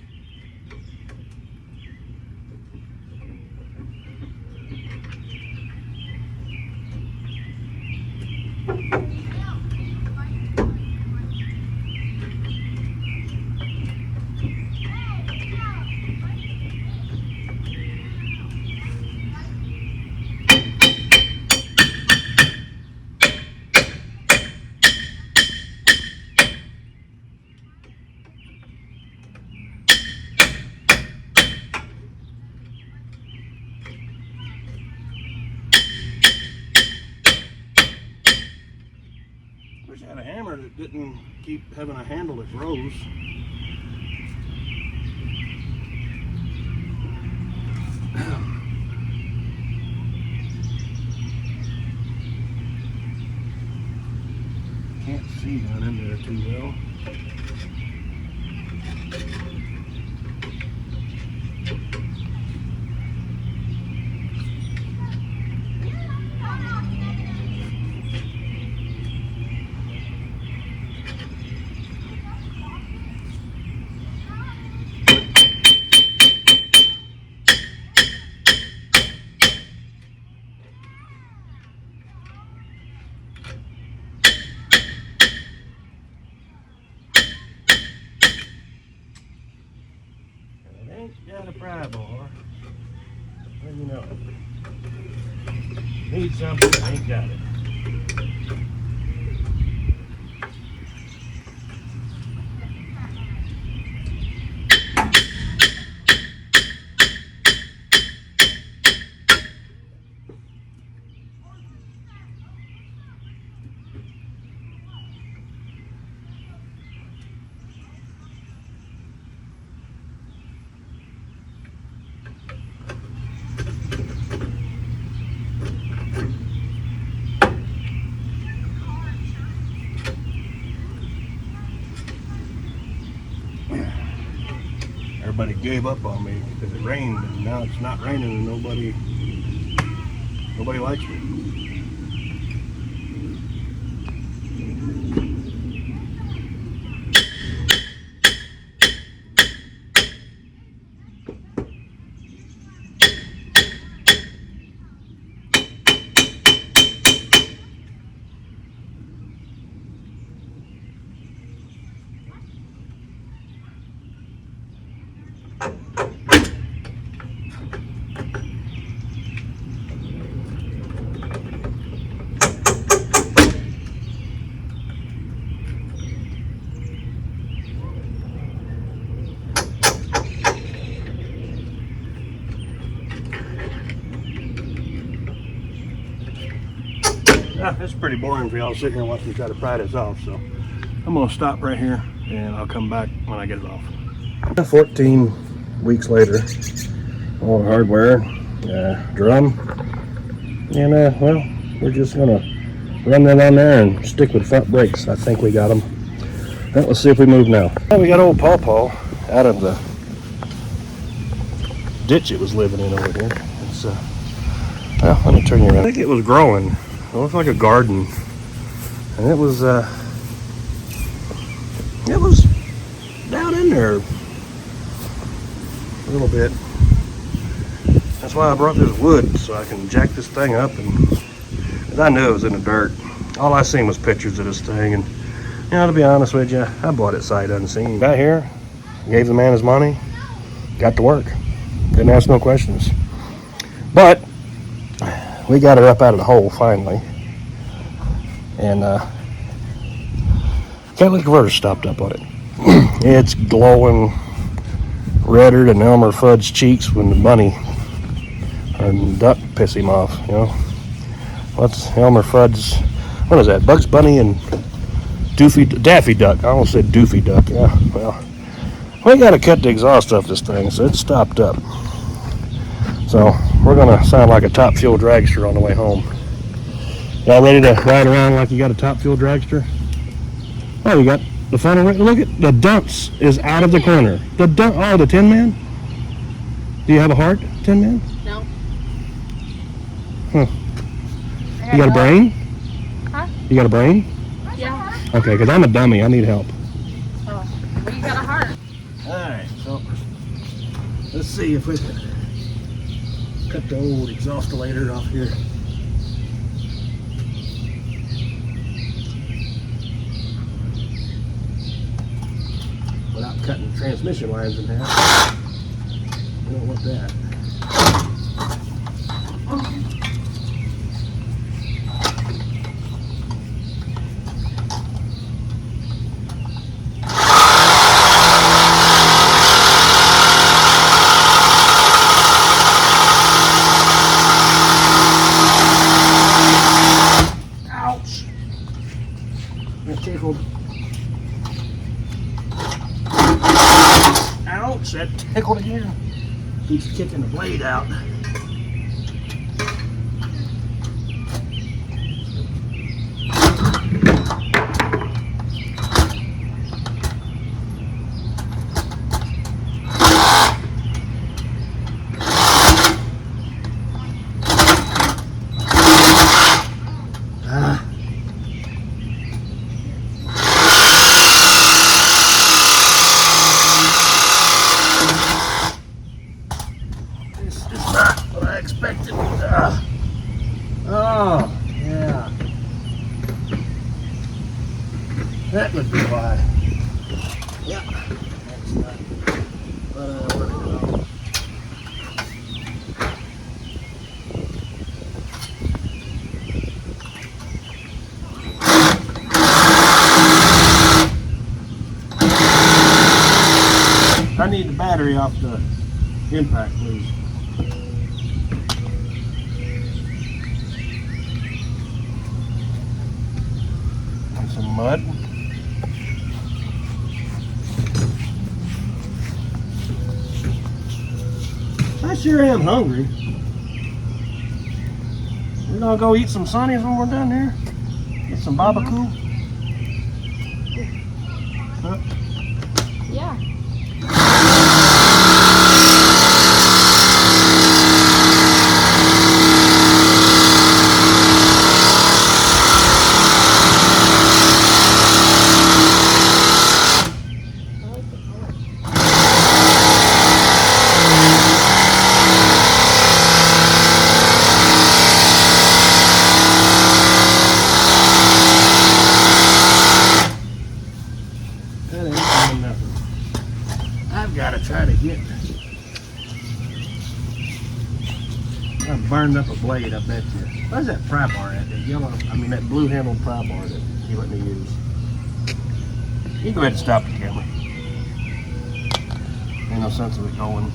[SPEAKER 1] Wish I had a hammer that didn't keep having a handle that froze. Can't see down in there too well. Ain't got a pry bar. Well, you know it. Need something, ain't got it. Everybody gave up on me because it rained, and now it's not raining and nobody likes me.
[SPEAKER 2] It's pretty boring for y'all sitting here watching me try to pry this off, so I'm gonna stop right here and I'll come back when I get it off. 14 weeks later, all the hardware, drum, and well, we're just gonna run that on there and stick with front brakes. I think we got them. Well, let's see if we move now. Well, we got old Paw Paw out of the ditch it was living in over here. It's well, let me turn you around. I think it was growing. It looked like a garden, and it was down in there a little bit. That's why I brought this wood, so I can jack this thing up, and 'cause I knew it was in the dirt. All I seen was pictures of this thing, and you know, to be honest with you, I bought it sight unseen. Got here, gave the man his money, got to work. Didn't ask no questions. But we got her up out of the hole finally, and catalytic converter stopped up on it. It's glowing redder than Elmer Fudd's cheeks when the bunny or the duck piss him off. You know, what's Elmer Fudd's? What is that? Bugs Bunny and Daffy Duck. I almost said Doofy Duck. Yeah, well, we got to cut the exhaust off this thing, so it's stopped up. So we're gonna sound like a top fuel dragster on the way home. Y'all ready to ride around like you got a top fuel dragster? Oh, you got the funnel. Look at the dumps is out of the corner. The dump. Oh, the Tin Man. Do you have a heart, Tin Man?
[SPEAKER 3] No.
[SPEAKER 2] Huh. You got a brain?
[SPEAKER 3] Huh?
[SPEAKER 2] You got a brain?
[SPEAKER 3] Yeah.
[SPEAKER 2] Okay, because I'm a dummy. I need help.
[SPEAKER 3] Oh. Well, you got a heart.
[SPEAKER 2] Alright, so let's see if we can cut the old exhaustolator off here. Without cutting the transmission lines in half. We don't want that. Ouch, that tickled again. Keeps kicking the blade out. Oh, yeah. That would be why. Yeah. That's not. But, where'd it go? I need the battery off the impact, please. Some mud. I sure am hungry. We're gonna go eat some Sonny's when we're done here. Get some barbecue. Huh?
[SPEAKER 3] Yeah.
[SPEAKER 2] That ain't doing nothing. I've got to try to get. I burned up a blade, I bet you. Where's that pry bar at? That yellow, that blue handled pry bar that he let me use. You can go ahead and stop the camera. Ain't no sense of it going.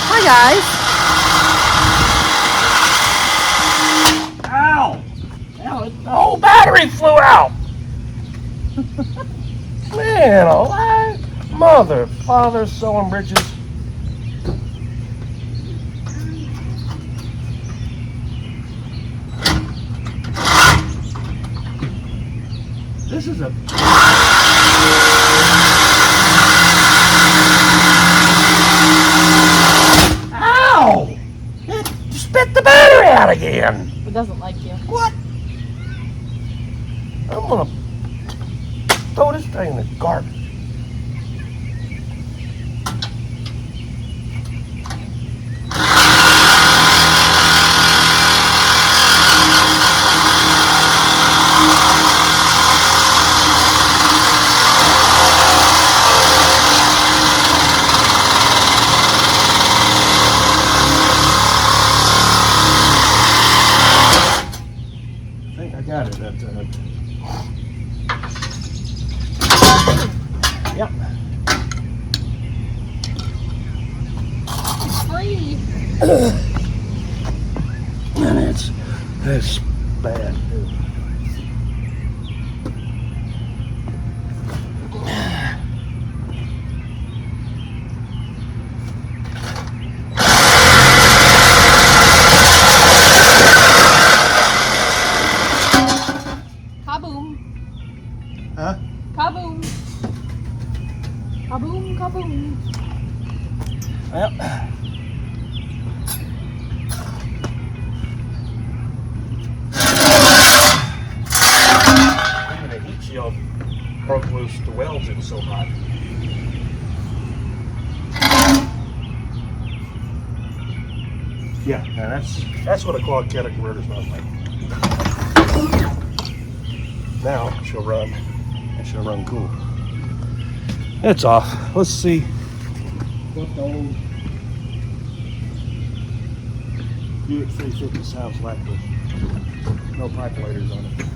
[SPEAKER 3] Hi guys.
[SPEAKER 1] whole battery flew out. Man, alive. Mother, father, sewing britches. This is a... Ow! It spit the battery out again.
[SPEAKER 3] It doesn't like you.
[SPEAKER 1] What? I'm gonna throw this thing in the garbage. I think I got it that time. Yep.
[SPEAKER 3] It's free.
[SPEAKER 1] And it's bad.
[SPEAKER 3] Kaboom.
[SPEAKER 1] Huh?
[SPEAKER 3] Kaboom. Kaboom, kaboom.
[SPEAKER 1] Well. Even the heat shield broke loose. The welds it was so hot. Yeah, that's what a clogged kettle converter smells like. Now she'll run, and she'll run cool. It's off. Let's see what the old Buick 350 sounds like with no pipe lighters on it.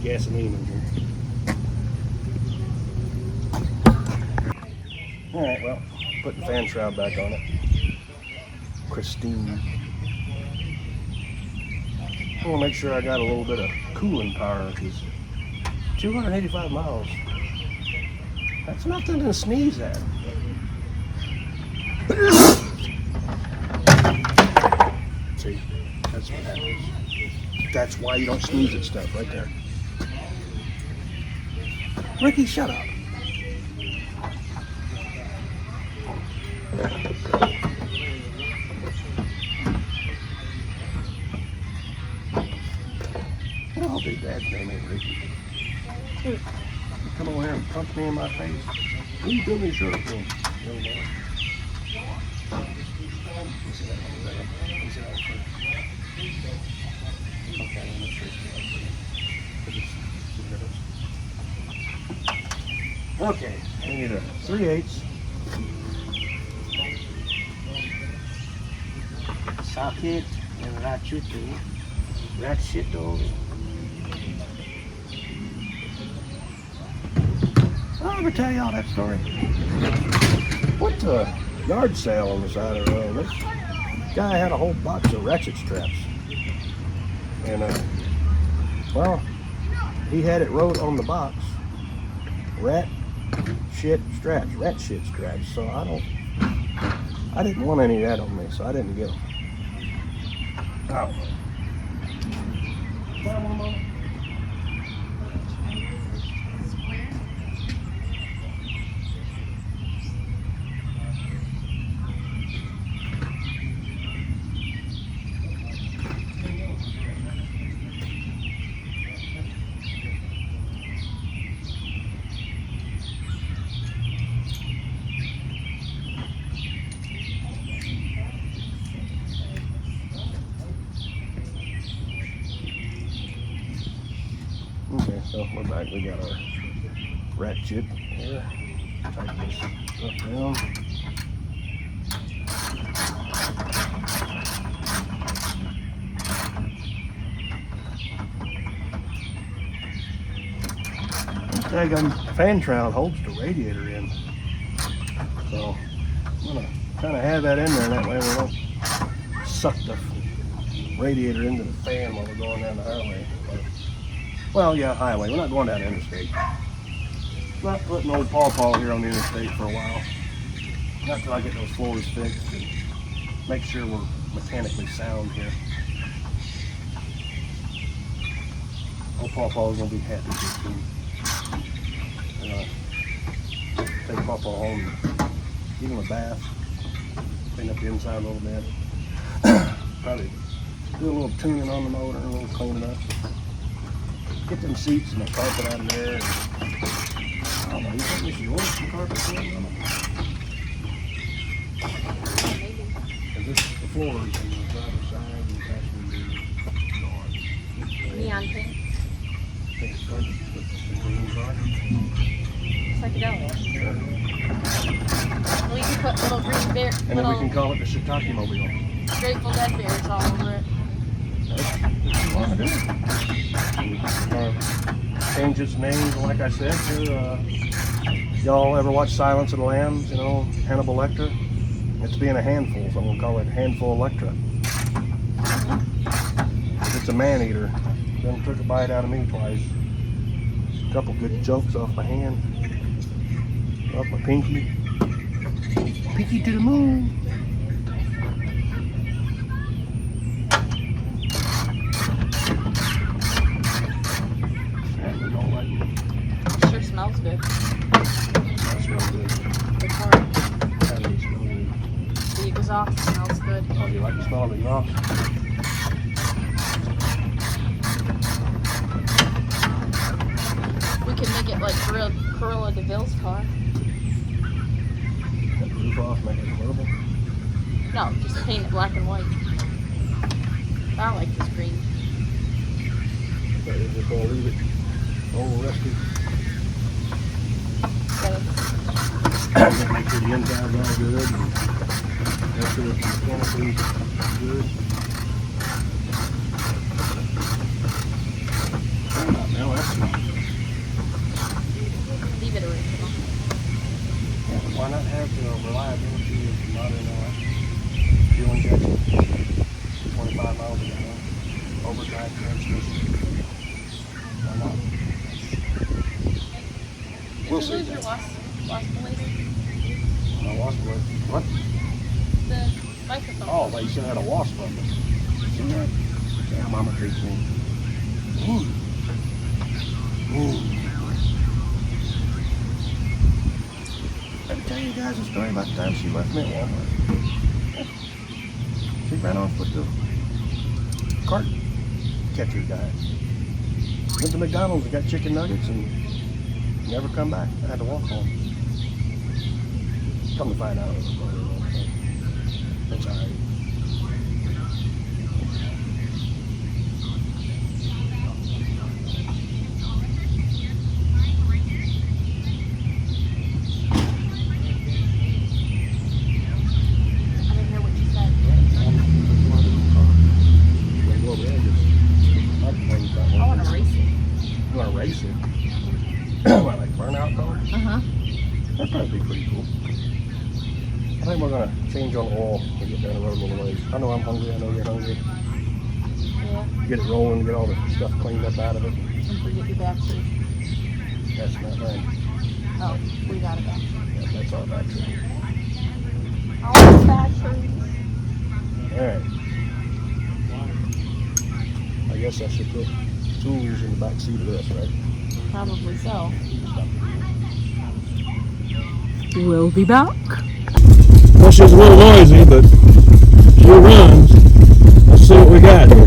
[SPEAKER 1] Gasoline in here. Alright, well, put the fan shroud back on it. Christine. I want to make sure I got a little bit of cooling power because 285 miles. That's nothing to sneeze at. See, that's what happens. That's why you don't sneeze at stuff right there. Ricky, shut up. I'll be bad name ain't Ricky. Come over here and punch me in my face. What are you doing your shirt for? Okay, I'm not sure. Okay, I need a 3/8 socket and ratchet. I'll never tell y'all that story. Went to a yard sale on the side of the road. This guy had a whole box of ratchet straps. And, well, he had it wrote on the box, rat shit straps. So I didn't want any of that on me, so I didn't get them. Oh.
[SPEAKER 2] Okay, so we're back. We got our ratchet here. Tighten this up down. This fan shroud holds the radiator in. So I'm gonna kind of have that in there, that way we don't suck the radiator into the fan while we're going down the highway. Well, yeah, highway. We're not going down the interstate. Not putting old Paw here on the interstate for a while. Not till I get those floors fixed and make sure we're mechanically sound here. Old Paw is gonna be happy with me. Take Paw home, give him a bath, clean up the inside a little bit. Probably do a little tuning on the motor, a little cleaning up. Get them seats and the carpet out of there. And, I don't know, you think we should order some carpet for them? Because this the floors on the driver's side and passenger gone.
[SPEAKER 3] Neon pink.
[SPEAKER 2] Think it's fun. The green car.
[SPEAKER 3] Psychedelic. We can put little green bear,
[SPEAKER 2] And then we can call it the Shiitake Mobile.
[SPEAKER 3] Grateful Dead bears all over it.
[SPEAKER 2] That's what you want to do. Change its name, like I said. Y'all ever watch Silence of the Lambs? You know, Hannibal Lecter? It's being a handful, so I'm going to call it Handful Electra. It's a man-eater. Then took a bite out of me twice. A couple good chunks off my hand. Off my pinky. Pinky to the moon.
[SPEAKER 3] Sure smells good.
[SPEAKER 2] That smells good.
[SPEAKER 3] The car.
[SPEAKER 2] That really smells good.
[SPEAKER 3] The exhaust smells good.
[SPEAKER 2] Oh, you like the smell of the exhaust?
[SPEAKER 3] We could make it like Corolla DeVille's car.
[SPEAKER 2] Cut the roof off, make it convertible.
[SPEAKER 3] No, just paint it black and white. I like this green.
[SPEAKER 2] But you're just gonna leave it all rusty. Make sure the inside's all good. And make sure it's mechanically good. Now that's
[SPEAKER 3] Leave it original.
[SPEAKER 2] why not have the reliability of not in fuel injection, 25 miles an hour, overdrive transmission. Why not?
[SPEAKER 3] Did
[SPEAKER 2] We'll
[SPEAKER 3] you
[SPEAKER 2] see.
[SPEAKER 3] lose your wasp-laser?
[SPEAKER 2] My wasp was what?
[SPEAKER 3] The microphone.
[SPEAKER 2] Oh, they said I had a wasp on me. Yeah, Mama treats me. Let me tell you guys a story about the time she left me at Walmart. She ran off with the cart catcher guy. Went to McDonald's and got chicken nuggets and never come back. I had to walk home. Come to find out it was a brother. That's all right.
[SPEAKER 3] I didn't hear what you said. I want to race it.
[SPEAKER 2] You want to race it? What, like burnout car?
[SPEAKER 3] Uh-huh.
[SPEAKER 2] That'd probably be pretty cool. I think we're gonna change on oil and get down the road a little ways. I know I'm hungry. I know you're hungry.
[SPEAKER 3] Yeah.
[SPEAKER 2] Get it rolling, get all the stuff cleaned up out of it.
[SPEAKER 3] And forget your battery.
[SPEAKER 2] That's not mine.
[SPEAKER 3] Oh, we got a battery.
[SPEAKER 2] Yeah, that's our battery.
[SPEAKER 3] All the batteries.
[SPEAKER 2] All right. I guess I should put
[SPEAKER 1] tools in the back seat of this, right?
[SPEAKER 3] Probably so.
[SPEAKER 5] We'll be back.
[SPEAKER 1] Well, she's a little noisy, but she runs. Let's see what we got here.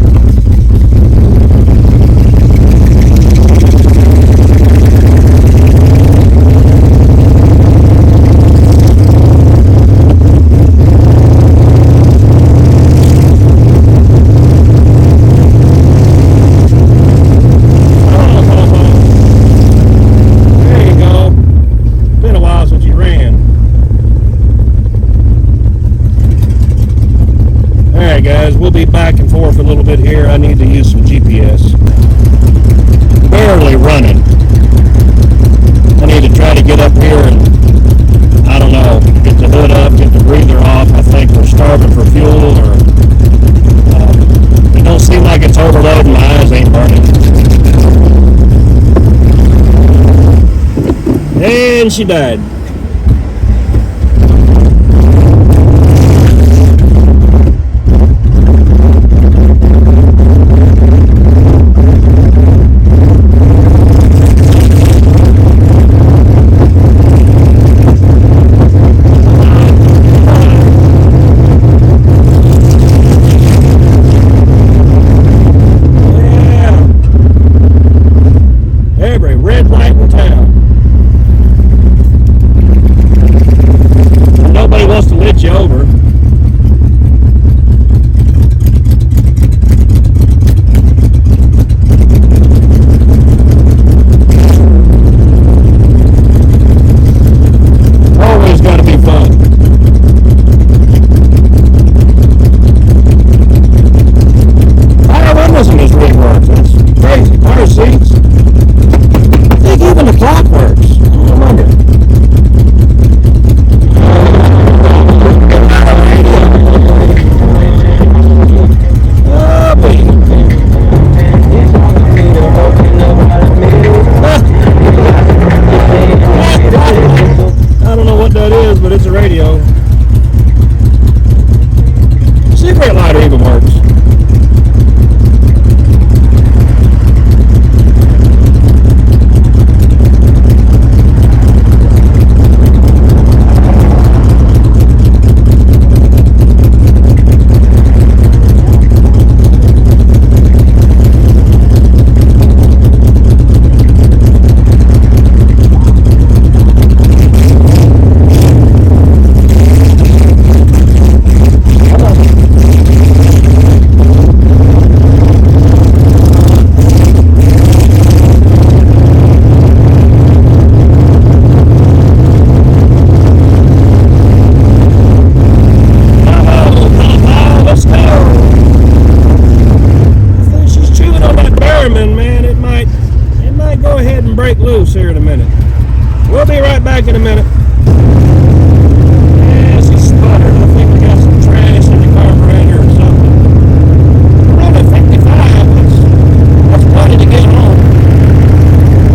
[SPEAKER 1] Guys, we'll be back and forth a little bit here. I need to use some GPS. Barely running. I need to try to get up here and, I don't know, get the hood up, get the breather off. I think we're starving for fuel, or it don't seem like it's overloading. My eyes ain't burning. And she died. Break loose here in a minute. We'll be right back in a minute. Yeah, she sputtered. I think we got some trash in the carburetor or something. We're running 55. That's plenty to get home.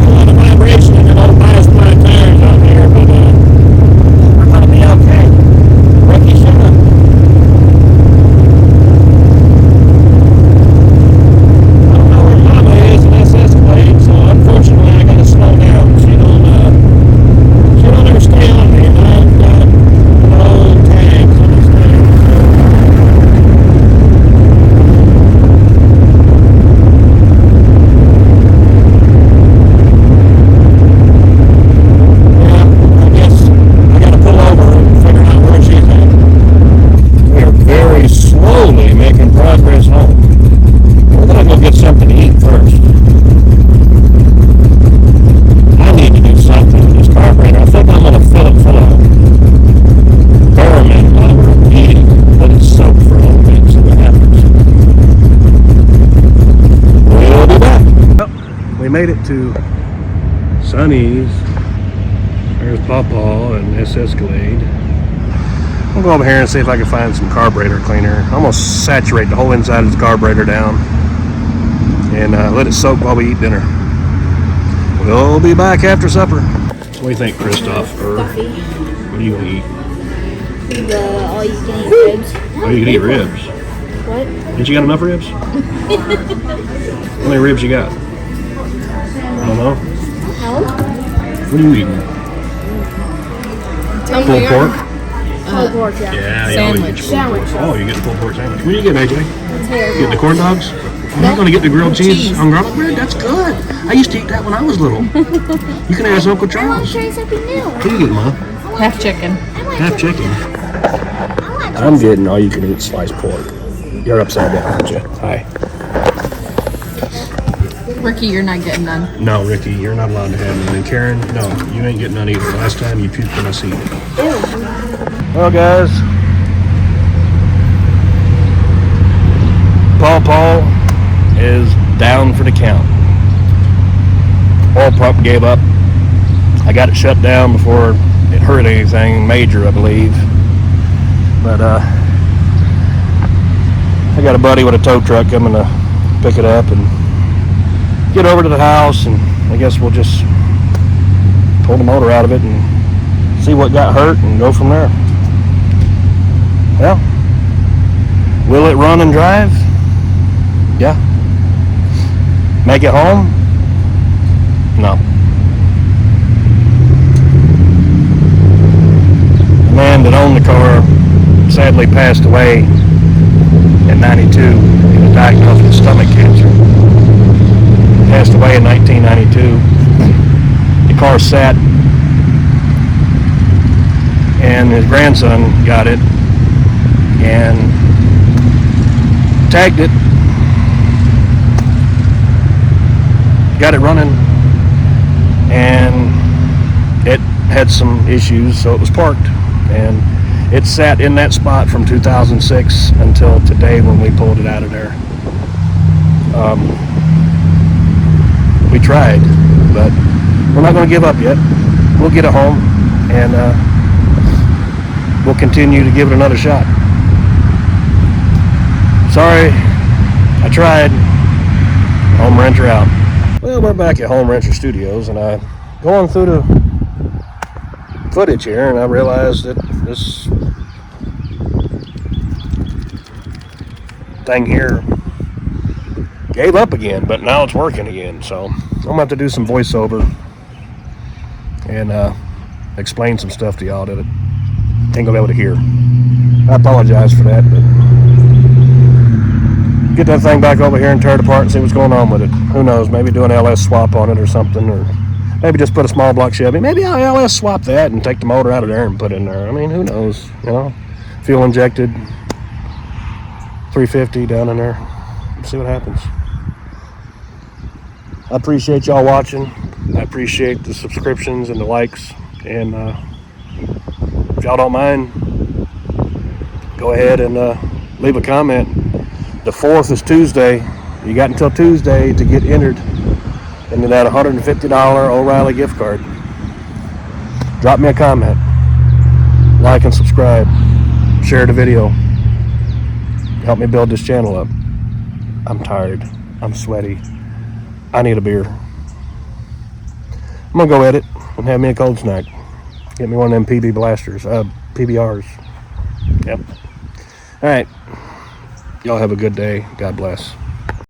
[SPEAKER 1] A lot of vibration in the old bias flat tires out here, but we're going to be okay. Ricky should have. I don't know where Mama is in SS Blade, so unfortunately I got to slow down. She don't ever stay on me, and I've got no tags on this thing. Yeah, I guess I got to pull over and figure out where she's at. We are very slowly making progress home. We're going to go get something to eat first. I need to do something with this carburetor. I think I'm going to fill it full of Berman while we're eating. Let it soak for a little bit, see what happens. We'll be back. Well, we made it to Sonny's. There's Pawpaw and SS Glade. I'll go over here and see if I can find some carburetor cleaner. I'm going to saturate the whole inside of the carburetor down and let it soak while we eat dinner. We'll be back after supper. What do you think, Christoph?
[SPEAKER 3] Stuffy.
[SPEAKER 1] What are you going to eat?
[SPEAKER 3] The all-you-can-eat ribs.
[SPEAKER 1] Oh, you can eat ribs.
[SPEAKER 3] What?
[SPEAKER 1] Ain't you got enough ribs? How many ribs you got? Hello?
[SPEAKER 3] No?
[SPEAKER 1] What are you eating? Pulled pork?
[SPEAKER 3] Pulled pork, yeah.
[SPEAKER 1] Yeah, you always get your pulled pork. Oh, you get the pulled pork sandwich. What do you get, AJ? You get the corn dogs? You're not going to get the grilled cheese on garlic bread? That's good. I used to eat that when I was little. You can ask Uncle
[SPEAKER 3] I want
[SPEAKER 1] Charles.
[SPEAKER 3] to try something new.
[SPEAKER 1] What do you get, Mom?
[SPEAKER 5] Half chicken.
[SPEAKER 1] Half chicken. I'm getting all you can eat sliced pork. You're upside down, aren't you? Hi.
[SPEAKER 5] Ricky, you're not getting none.
[SPEAKER 1] No, Ricky, you're not allowed to have none. And Karen, no, you ain't getting none either. Last time you puked in my seat. Well, guys, Paul is down for the count. Oil pump gave up. I got it shut down before it hurt anything major, I believe. But I got a buddy with a tow truck coming to pick it up and get over to the house, and I guess we'll just pull the motor out of it and see what got hurt and go from there. Yeah. Will it run and drive? Yeah. Make it home? No. The man that owned the car sadly passed away in '92. He was diagnosed with stomach cancer. Passed away in 1992. The car sat, and his grandson got it and tagged it, got it running, and it had some issues, so it was parked, and it sat in that spot from 2006 until today when we pulled it out of there. We tried, but we're not going to give up yet. We'll get it home, and we'll continue to give it another shot. Sorry, I tried. Home Renter out. Well, we're back at Home Renter Studios, and I'm going through the footage here, and I realized that this thing here gave up again, but now it's working again. So I'm gonna have to do some voiceover and explain some stuff to y'all that ain't gonna be able to hear. I apologize for that, but get that thing back over here and tear it apart and see what's going on with it. Who knows? Maybe do an LS swap on it or something, or maybe just put a small block Chevy. Maybe I'll LS swap that and take the motor out of there and put it in there. I mean, who knows? You know, fuel injected 350 down in there. See what happens. I appreciate y'all watching. I appreciate the subscriptions and the likes. And if y'all don't mind, go ahead and leave a comment. The 4th is Tuesday. You got until Tuesday to get entered into that $150 O'Reilly gift card. Drop me a comment. Like and subscribe. Share the video. Help me build this channel up. I'm tired. I'm sweaty. I need a beer. I'm gonna go edit and have me a cold snack. Get me one of them PB blasters, PBRs. Yep. All right. Y'all have a good day. God bless.